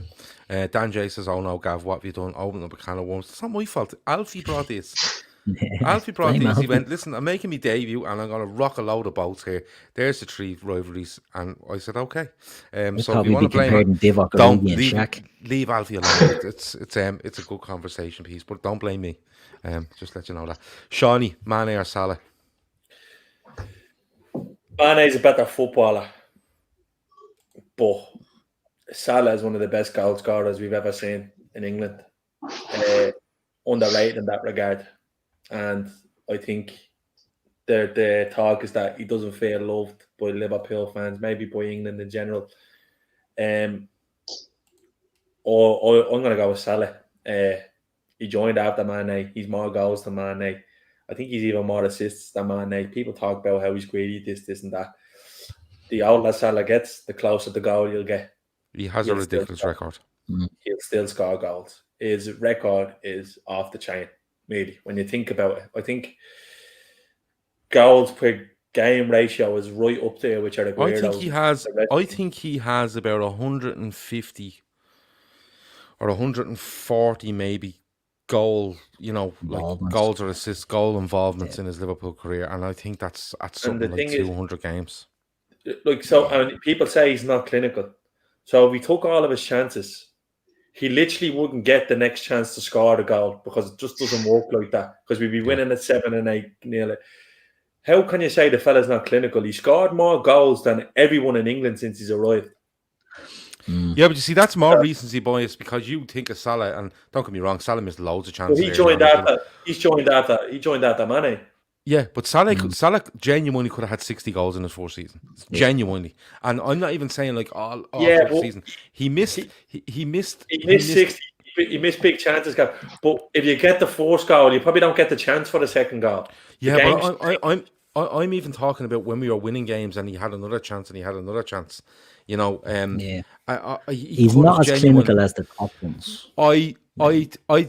S1: Dan J says, oh no, Gav, what have you done? Open up a can of worms. It's not my fault. Alfie brought this. Alfie brought these. He went, listen, I'm making me debut and I'm going to rock a load of boats here. There's the 3 rivalries. And I said, okay. So if you want to blame it, don't leave Alfie alone. It's a good conversation piece, but don't blame me. Just let you know that. Seany, Mane or Salah?
S2: Mane is a better footballer, but Salah is one of the best goal scorers we've ever seen in England. Underrated in that regard. And I think the talk is that he doesn't feel loved by Liverpool fans, maybe by England in general. Or I'm going to go with Salah. He joined after Mane. He's more goals than Mane. I think he's even more assists than Mane. People talk about how he's greedy, this and that. The older Salah gets, the closer the goal you'll get.
S1: He has a ridiculous record.
S2: He'll still score goals. His record is off the chain, really. When you think about it, I think goals per game ratio is right up there, which are the weirdos.
S1: I think he has about 150 or 140 maybe goals or assists, goal involvements in his Liverpool career, and I think that's at something like 200 games.
S2: People say he's not clinical. So if he took all of his chances, he literally wouldn't get the next chance to score the goal because it just doesn't work like that. Because we'd be winning at 7 and 8 nearly. How can you say the fella's not clinical? He scored more goals than everyone in England since he's arrived.
S1: Yeah, but you see, that's more recency bias because you think of Salah, and don't get me wrong, Salah missed loads of chances.
S2: He joined after Mane.
S1: Yeah, but Salah genuinely could have had 60 goals in his first season. Genuinely. And I'm not even saying like all season. He missed
S2: 60. He missed big chances, but if you get the first goal, you probably don't get the chance for the second goal.
S1: Yeah, but I'm even talking about when we were winning games and he had another chance and he had another chance. You know,
S3: he's not as clinical as the top ones.
S1: I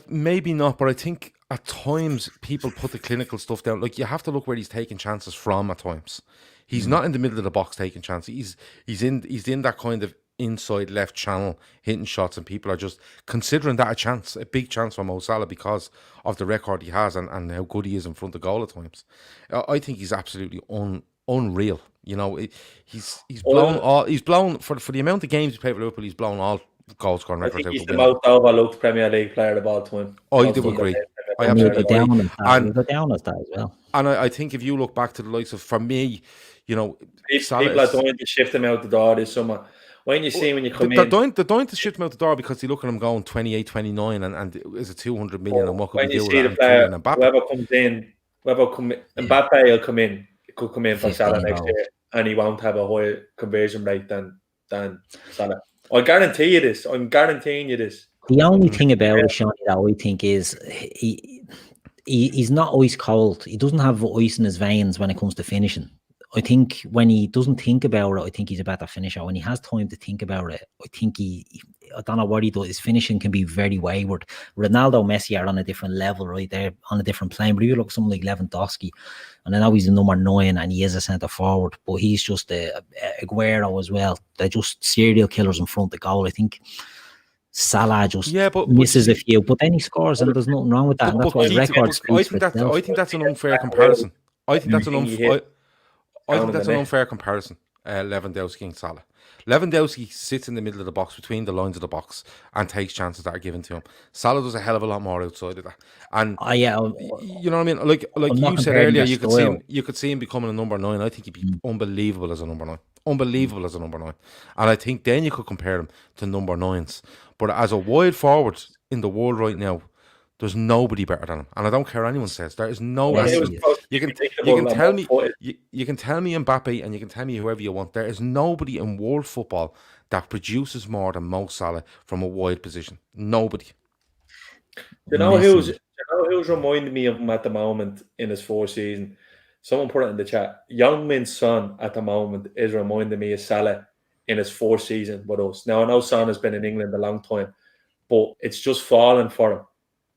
S1: maybe not, but I think at times people put the clinical stuff down. Like you have to look where he's taking chances from at times. He's not in the middle of the box taking chances. He's in that kind of inside left channel hitting shots, and people are just considering that a big chance for Mo Salah because of the record he has and how good he is in front of goal at times. I think he's absolutely unreal. You know, he's blown for the amount of games he played for Liverpool. He's blown all goal scoring records.
S2: I think he's the most overlooked Premier League player of all time.
S1: I do agree. I absolutely agree.
S3: And down as that as well.
S1: And I think if you look back to the likes of, for me, you know,
S2: people are trying to shift him out the door this summer. Why don't you see when you come
S1: They're
S2: in?
S1: dying to ship him out the door because they look at him going 28, 29 and is it 200 million and what could
S2: When
S1: we
S2: you
S1: do with
S2: see
S1: that?
S2: the
S1: And
S2: player,
S1: Kylian Mbappe.
S2: whoever comes in, Mbappe will come in. It could come in for
S3: 15
S2: Salah next
S3: goals.
S2: year, and he won't have a higher conversion rate than Salah. I guarantee you this. I'm guaranteeing you this.
S3: The only thing about it, Seany, that I think is he's not ice cold. He doesn't have ice in his veins when it comes to finishing. I think when he doesn't think about it, I think he's a better finisher. When he has time to think about it, I think I don't know what he does. His finishing can be very wayward. Ronaldo, Messi are on a different level, right? They're on a different plane. But if you look at someone like Lewandowski, and I know he's the number 9 and he is a centre forward, but he's just a Aguero as well. They're just serial killers in front of the goal. I think Salah just misses a few, but then he scores, and there's nothing wrong with that. And that's why record speaks for itself.
S1: I think that's an unfair comparison. I think that's an unfair comparison. Lewandowski and Salah. Lewandowski sits in the middle of the box, between the lines of the box, and takes chances that are given to him. Salah does a hell of a lot more outside of that. And you know what I mean? Like you said earlier, you could see him becoming a number 9. I think he'd be unbelievable as a number 9. Unbelievable as a number 9. And I think then you could compare him to number 9s. But as a wide forward in the world right now, there's nobody better than him, and I don't care what anyone says. There is no. You can tell me Mbappe, and you can tell me whoever you want. There is nobody in world football that produces more than Mo Salah from a wide position. Nobody.
S2: You know who's reminding me of him at the moment in his 4th season? Someone put it in the chat. Young Min Son at the moment is reminding me of Salah in his 4th season with us. Now I know Son has been in England a long time, but it's just fallen for him.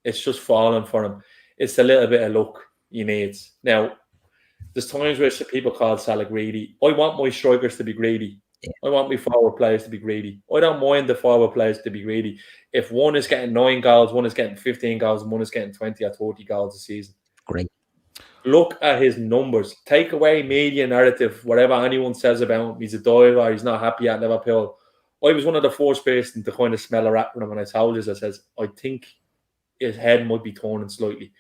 S2: It's just falling for him. It's a little bit of luck he needs. Now, there's times where people call Salah greedy. I want my strikers to be greedy. Yeah. I want my forward players to be greedy. I don't mind the forward players to be greedy. If one is getting 9 goals, one is getting 15 goals, and one is getting 20 or 30 goals a season.
S3: Great.
S2: Look at his numbers. Take away media narrative, whatever anyone says about him. He's a diver. He's not happy at Liverpool. I was one of the first person to kind of smell a rat with him when I told you. I says, I think his head might be turning slightly,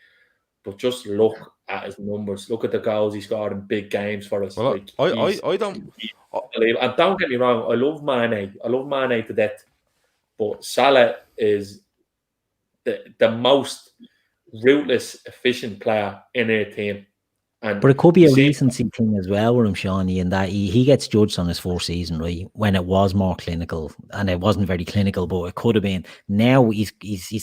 S2: but just look at his numbers. Look at the goals he scored in big games for us.
S1: Well,
S2: like,
S1: I don't.
S2: And don't get me wrong, I love Mane. I love Mane to death, but Salah is the most ruthless, efficient player in our team.
S3: But it could be a recency thing as well with him, Seany, in that he gets judged on his 4th season, right? When it was more clinical, and it wasn't very clinical, but it could have been. Now he's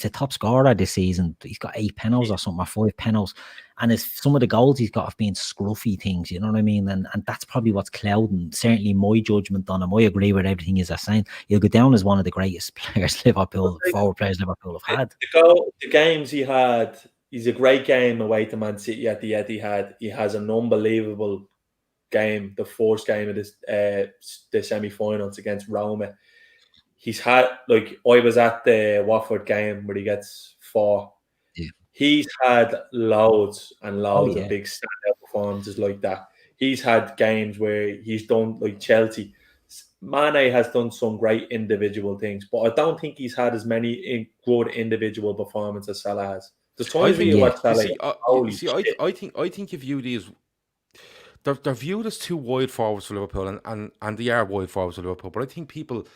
S3: a top scorer this season. He's got 8 penalties or something, or 5 penalties, and some of the goals he's got have been scruffy things. You know what I mean? And that's probably what's clouding certainly my judgment on him. I agree with everything he's saying. He'll go down as one of the greatest players forward players Liverpool have had.
S2: The games he had. He's a great game away to Man City at the Etihad. He has an unbelievable game, the 4th game of the semi-finals against Roma. He's had, like, I was at the Watford game where he gets 4.
S3: Yeah.
S2: He's had loads and loads of big standout performances like that. He's had games where he's done, like Chelsea. Mane has done some great individual things, but I don't think he's had as many good individual performances as Salah has. I
S1: think you view these. They're viewed as 2 wide forwards for Liverpool, and they are wide forwards for Liverpool. But I think people,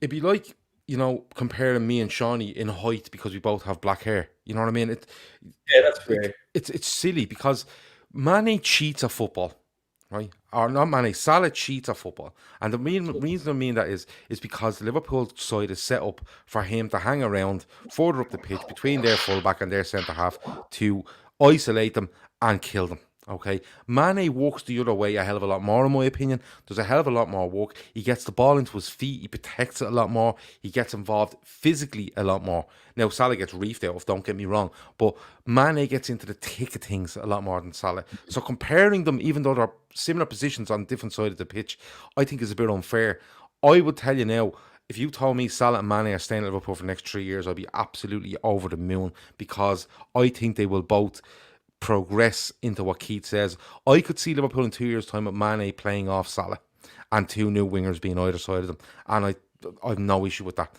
S1: it'd be like, you know, comparing me and Seany in height because we both have black hair. You know what I mean?
S2: That's fair.
S1: It's silly because Mane cheats at football, right? Or not Mane, Salah cheats at football. And the reason I mean that is because the Liverpool side is set up for him to hang around further up the pitch between their fullback and their centre half to isolate them and kill them. Okay, Mane works the other way a hell of a lot more, in my opinion. There's a hell of a lot more work. He gets the ball into his feet. He protects it a lot more. He gets involved physically a lot more. Now, Salah gets reefed out of, don't get me wrong, but Mane gets into the thick of things a lot more than Salah. So comparing them, even though they're similar positions on different sides of the pitch, I think is a bit unfair. I would tell you now, if you told me Salah and Mane are staying at Liverpool for the next 3 years, I'd be absolutely over the moon, because I think they will both progress into what Keith says. I could see Liverpool in 2 years' time with Mane playing off Salah and 2 new wingers being either side of them, and I've no issue with that.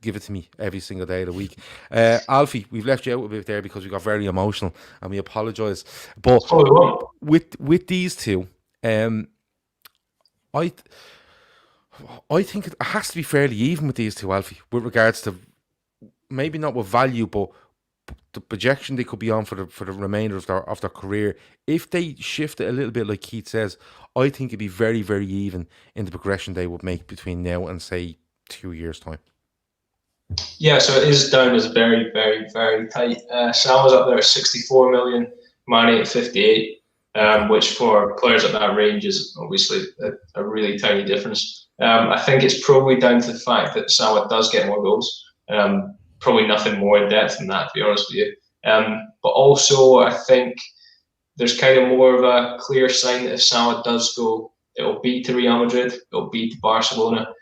S1: Give it to me every single day of the week. Alfie, we've left you out a bit there because we got very emotional, and we apologise. But with these two, I think it has to be fairly even with these two, Alfie, with regards to maybe not with value, but the projection they could be on for the remainder of their career. If they shift it a little bit, like Keith says, I think it'd be very, very even in the progression they would make between now and say 2 years' time.
S4: Yeah, so it is down as very, very, very tight. Salah's up there at 64 million, Mane at 58, which for players at that range is obviously a really tiny difference. I think it's probably down to the fact that Salah does get more goals. Probably nothing more in depth than that, to be honest with you. But also, I think there's kind of more of a clear sign that if Salah does go, it'll be to Real Madrid, it'll be to Barcelona,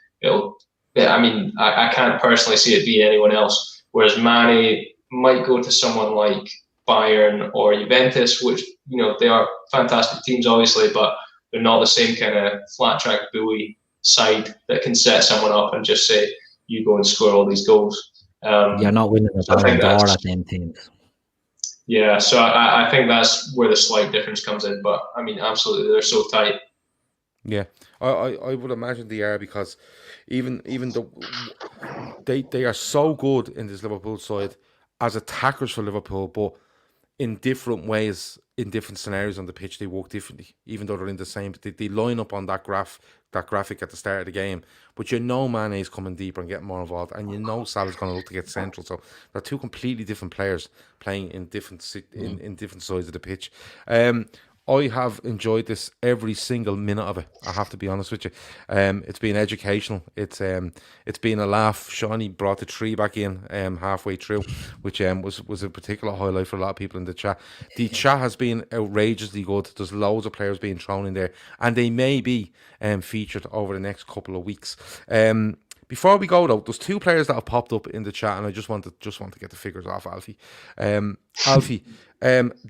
S4: I can't personally see it being anyone else. Whereas Mane might go to someone like Bayern or Juventus, which, they are fantastic teams, obviously, but they're not the same kind of flat track buoy side that can set someone up and just say, you go and score all these goals.
S3: You're not winning a Ballon d'Or at them teams.
S4: Yeah, so I think that's where the slight difference comes in. But, absolutely, they're so tight.
S1: Yeah, I would imagine they are, because even though they are so good in this Liverpool side as attackers for Liverpool, but in different ways, in different scenarios on the pitch, they work differently. Even though they're in the same, they line up on that graphic at the start of the game. But Mane is coming deeper and getting more involved, and Salah's going to look to get central. So they're two completely different players playing in different in different sides of the pitch. I have enjoyed this every single minute of it. I have to be honest with you. It's been educational. It's been a laugh. Seany brought the tree back in halfway through, which was a particular highlight for a lot of people in the chat. The chat has been outrageously good. There's loads of players being thrown in there, and they may be featured over the next couple of weeks. Before we go though, there's two players that have popped up in the chat, and I just want to get the figures off Alfie. Alfie,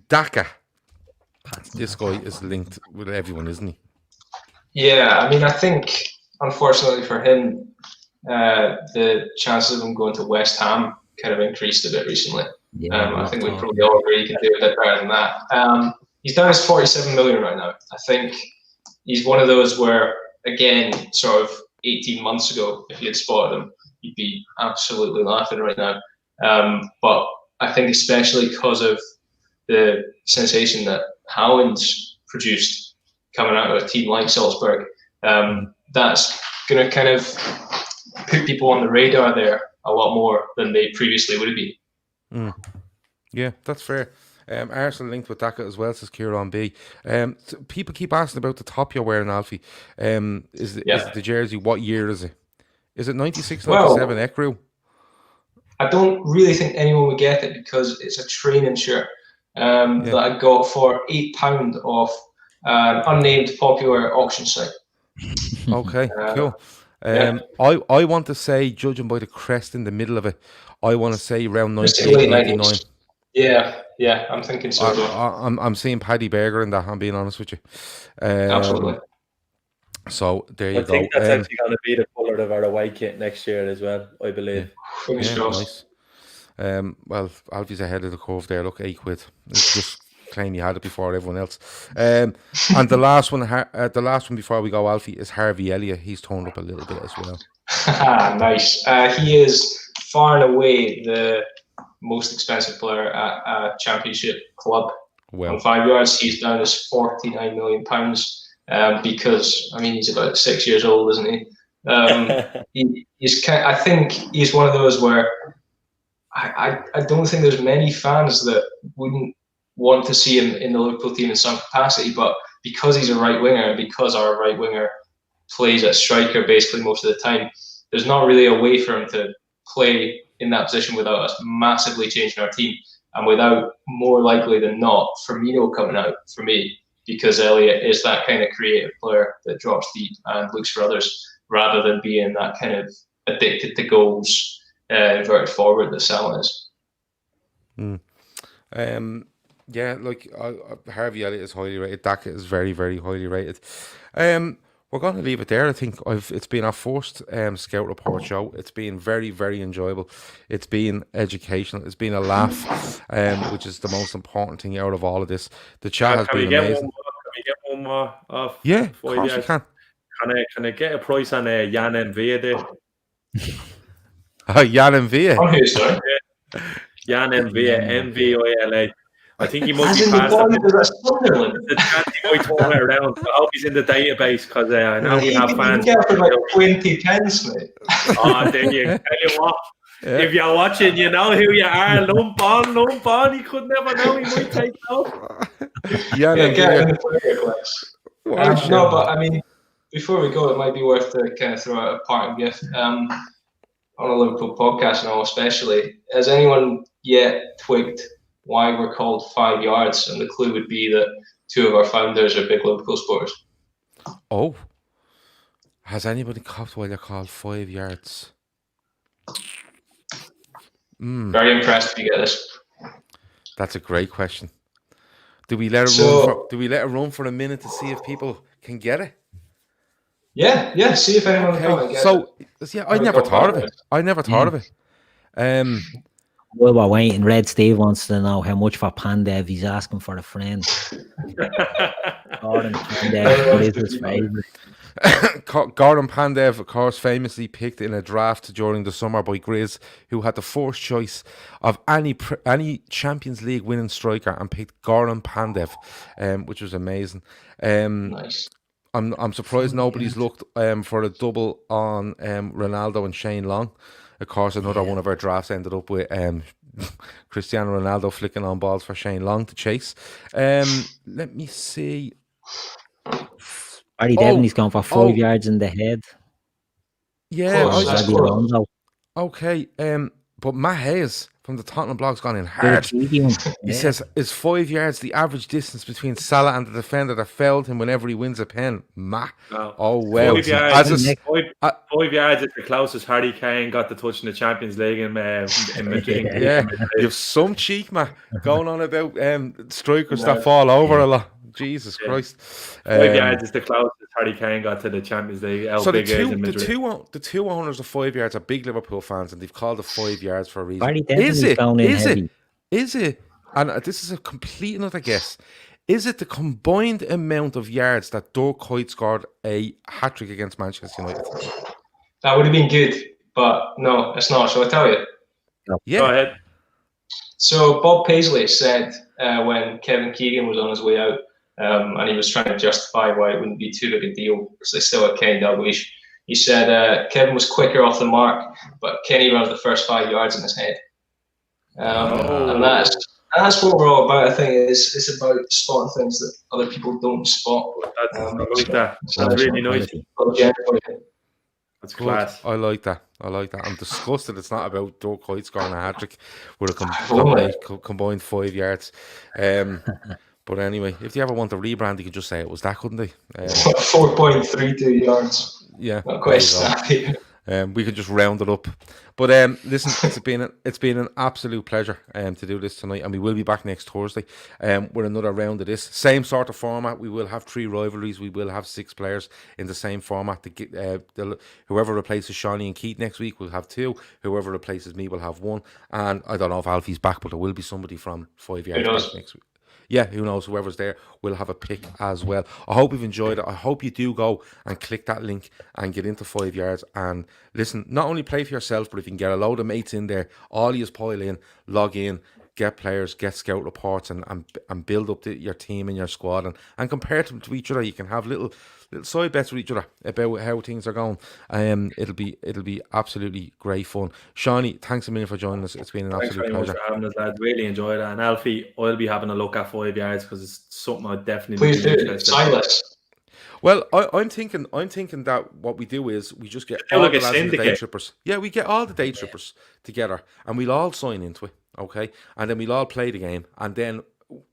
S1: Daka. This guy is linked with everyone, isn't he?
S4: Yeah, I think, unfortunately for him, the chances of him going to West Ham kind of increased a bit recently. Yeah, I think we probably all agree he can do a bit better than that. He's down as 47 million right now. I think he's one of those where, again, sort of 18 months ago, if you had spotted him, you'd be absolutely laughing right now. But I think especially because of the sensation that Haaland's produced coming out of a team like Salzburg, that's going to kind of put people on the radar there a lot more than they previously would have been.
S1: Yeah, that's fair. Arsenal linked with Daka as well, says Kieran B. So people keep asking about the top you're wearing, Alfie. Is it the jersey? What year is it? Is it 96, 97 Ecru?
S4: I don't really think anyone would get it because it's a training shirt. That I got for £8 off an unnamed popular auction site.
S1: Okay, cool. I want to say, judging by the crest in the middle of it, I want to say around 98, 99.
S4: Yeah, I'm thinking so.
S1: I'm seeing Paddy Berger in that, I'm being honest with you.
S4: Absolutely.
S1: So there you go.
S2: I think that's actually going to be the colour of our away kit next year as well, I believe.
S1: Nice. Well, Alfie's ahead of the curve there. Look, £8. It's just claim you had it before everyone else. And the last one before we go, Alfie, is Harvey Elliott. He's toned up a little bit as well.
S4: Nice. He is far and away the most expensive player at a championship club. On 5 yards, he's down as £49 million because he's about 6 years old, isn't he? I think he's one of those where I don't think there's many fans that wouldn't want to see him in the Liverpool team in some capacity, but because he's a right winger and because our right winger plays at striker basically most of the time, there's not really a way for him to play in that position without us massively changing our team, and without, more likely than not, Firmino coming out for me, because Elliott is that kind of creative player that drops deep and looks for others rather than being that kind of addicted to goals inverted forward that Salah is.
S1: Harvey Elliott is highly rated. Daka is very, very highly rated. We're going to leave it there. I think it's been our first Scout Report show. It's been very, very enjoyable. It's been educational. It's been a laugh, which is the most important thing out of all of this. The chat has been amazing.
S2: Can we get one more off?
S1: Yeah, of course you can.
S2: Can I get a price on YNWA there?
S1: YNWA.
S4: On who, sorry?
S2: YNWA, NVILA. I think he might
S4: As
S2: be
S4: in the
S2: past
S4: boy
S2: it.
S4: that's Sunderland.
S2: The chance he might turn it around. I hope he's in the database because I know we have
S4: You
S2: fans.
S4: can get for like 20 pence, mate.
S2: Oh, there you tell you what.
S1: Yeah.
S2: If you're watching, you know who you are. Lump on. He could never know. He might take off.
S4: Yeah, get him in
S1: YNWA.
S4: the player class.
S1: What a shame.
S4: No, but I mean, before we go, it might be worth to kind of throw out a parting gift. On a Liverpool podcast now, especially, has anyone yet twigged why we're called 5 yards? And the clue would be that 2 of our founders are big Liverpool supporters.
S1: Oh. Has anybody copped why they're called 5 yards?
S4: Very impressed if you get this.
S1: That's a great question. Do we let it run for a minute to see if people can get it?
S4: Yeah. See if anyone can get it.
S1: So yeah, I never thought of it.
S3: Well, we're waiting. Red Steve wants to know how much for Pandev. He's asking for a friend. Gordon Pandev is his favourite.
S1: Gordon Pandev, of course, famously picked in a draft during the summer by Grizz, who had the first choice of any Champions League winning striker, and picked Gordon Pandev, which was amazing.
S4: Nice.
S1: I'm surprised nobody's looked for a double on Ronaldo and Shane Long. Of course, another one of our drafts ended up with Cristiano Ronaldo flicking on balls for Shane Long to chase. Let me see.
S3: Barry Devaney's gone for 5 yards in the head.
S1: Yeah,
S4: Oh,
S1: okay. But Matt Hayes from the Tottenham blog's gone in hard. He says, is 5 yards the average distance between Salah and the defender that fouled him whenever he wins a pen?
S2: No.
S1: Oh, well.
S2: 5 yards,
S1: 5
S2: yards is the closest Harry Kane got to touching the Champions League in Madrid.
S1: Yeah, you have some cheek, man, going on about strikers that fall over a lot. Jesus Christ.
S2: 5 yards is the closest Harry Kane got to the Champions League.
S1: So the two owners of 5 yards are big Liverpool fans, and they've called it 5 yards for a reason. Is it? And this is a complete another guess. Is it the combined amount of yards that Dirk Kuyt scored a hat-trick against Manchester United?
S4: That would have been good, but no, it's not. Shall I tell you?
S1: Yeah.
S2: Go ahead.
S4: So Bob Paisley said when Kevin Keegan was on his way out, and he was trying to justify why it wouldn't be too big a deal because they still had Kenny Dalglish. He said Kevin was quicker off the mark, but Kenny runs the first 5 yards in his head. And that's what we're all about. I think it's about spotting things that other people don't spot.
S2: I like that. That's really nice. That's class.
S1: I like that. I'm disgusted it's not about Dirk Kuyt scoring a hat-trick with a combined 5 yards. But anyway, if you ever want to rebrand, you could just say it was that, couldn't they?
S4: 4.32 yards.
S1: Yeah.
S4: Not quite snappy.
S1: We could just round it up. But listen, it's been an absolute pleasure to do this tonight, and we will be back next Thursday with another round of this. Same sort of format. We will have 3 rivalries. We will have 6 players in the same format. Whoever replaces Seany and Keith next week will have 2. Whoever replaces me will have 1. And I don't know if Alfie's back, but there will be somebody from 5 yards back next week. Yeah, who knows? Whoever's there will have a pick as well. I hope you've enjoyed it. I hope you do go and click that link and get into 5 yards and listen. Not only play for yourself, but if you can get a load of mates in there, all you pile in, log in, get players, get scout reports, and build up your team and your squad and compare them to each other. You can have little side bets with each other about how things are going. It'll be absolutely great fun. Seany, thanks a million for joining us. It's been an absolute pleasure.
S2: Thanks very much for having us, lads. Really enjoyed it. And Alfie, I'll be having a look at 5 yards because it's something I definitely
S4: please do. Silas.
S1: Well, I'm thinking that what we do is we just get all the lads of the Daytrippers. Yeah, we get all the Daytrippers together and we'll all sign into it, okay? And then we'll all play the game, and then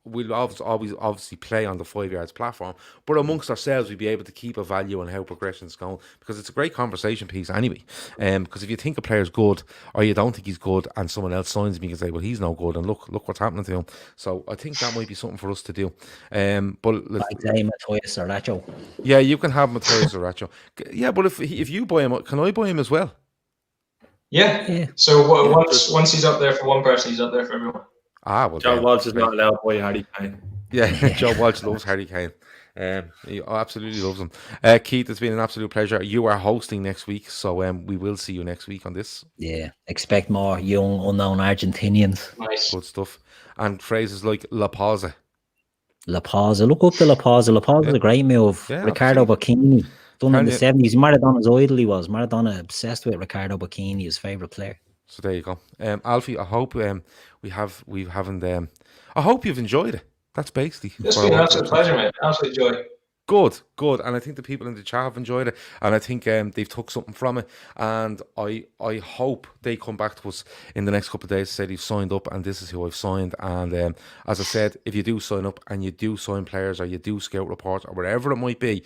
S1: we'll always obviously play on the 5 yards platform, but amongst ourselves we'll be able to keep a value on how progression's going, because it's a great conversation piece anyway. Because if you think a player's good or you don't think he's good and someone else signs him, you can say, well, he's no good, and look what's happening to him. So I think that might be something for us to do. But
S3: I'd say Matthias Zaracho.
S1: Yeah, you can have Matthias Zaracho. Yeah, but if you buy him, can I buy him as well?
S4: Yeah. So once he's up there for one person, he's up there for everyone.
S1: Well,
S2: John Walsh is not allowed to buy Harry Kane.
S1: Yeah, Joe Walsh loves Harry Kane. He absolutely loves him. Keith, it's been an absolute pleasure. You are hosting next week, so we will see you next week on this.
S3: Yeah, expect more young, unknown Argentinians.
S4: Nice.
S1: Good stuff. And phrases like La Pausa.
S3: La Pausa, look up to La Pausa. La Pausa is a great move.
S1: Yeah,
S3: Ricardo Bocchini, done in the
S1: Can
S3: 70s. Maradona's idol he was. Maradona obsessed with Ricardo Bocchini, his favourite player.
S1: So there you go. Alfie, I hope I hope you've enjoyed it. That's basically
S4: It's
S1: what I
S4: been an
S1: want to
S4: absolute
S1: say.
S4: pleasure, mate. Absolute joy.
S1: Good, and I think the people in the chat have enjoyed it, and I think they've took something from it, and I hope they come back to us in the next couple of days to say they've signed up, and this is who I've signed, and as I said, if you do sign up and you do sign players or you do scout reports or whatever it might be,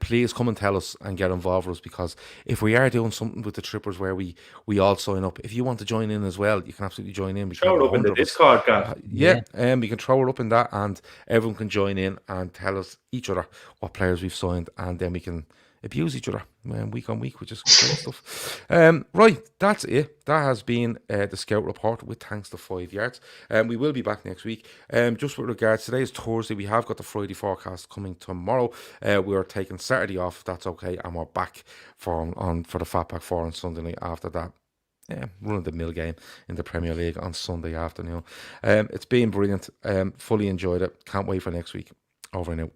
S1: please come and tell us and get involved with us, because if we are doing something with the Trippers where we all sign up, if you want to join in as well, you can absolutely join in. We can
S2: Throw
S1: have
S2: it up in the
S1: 100 of us.
S2: Discord, guys.
S1: Yeah, we can throw it up in that, and everyone can join in and tell us each other what players we've signed, and then we can abuse each other week on week, which is great stuff. Right, that's it. That has been the Scout Report with thanks to 5 yards. We will be back next week. Just with regards, today is Thursday. We have got the Friday forecast coming tomorrow. We are taking Saturday off, if that's okay, and we're back for the Fatback 4 on Sunday night after that. Run-of-the-mill game in the Premier League on Sunday afternoon. It's been brilliant. Fully enjoyed it. Can't wait for next week. Over and out.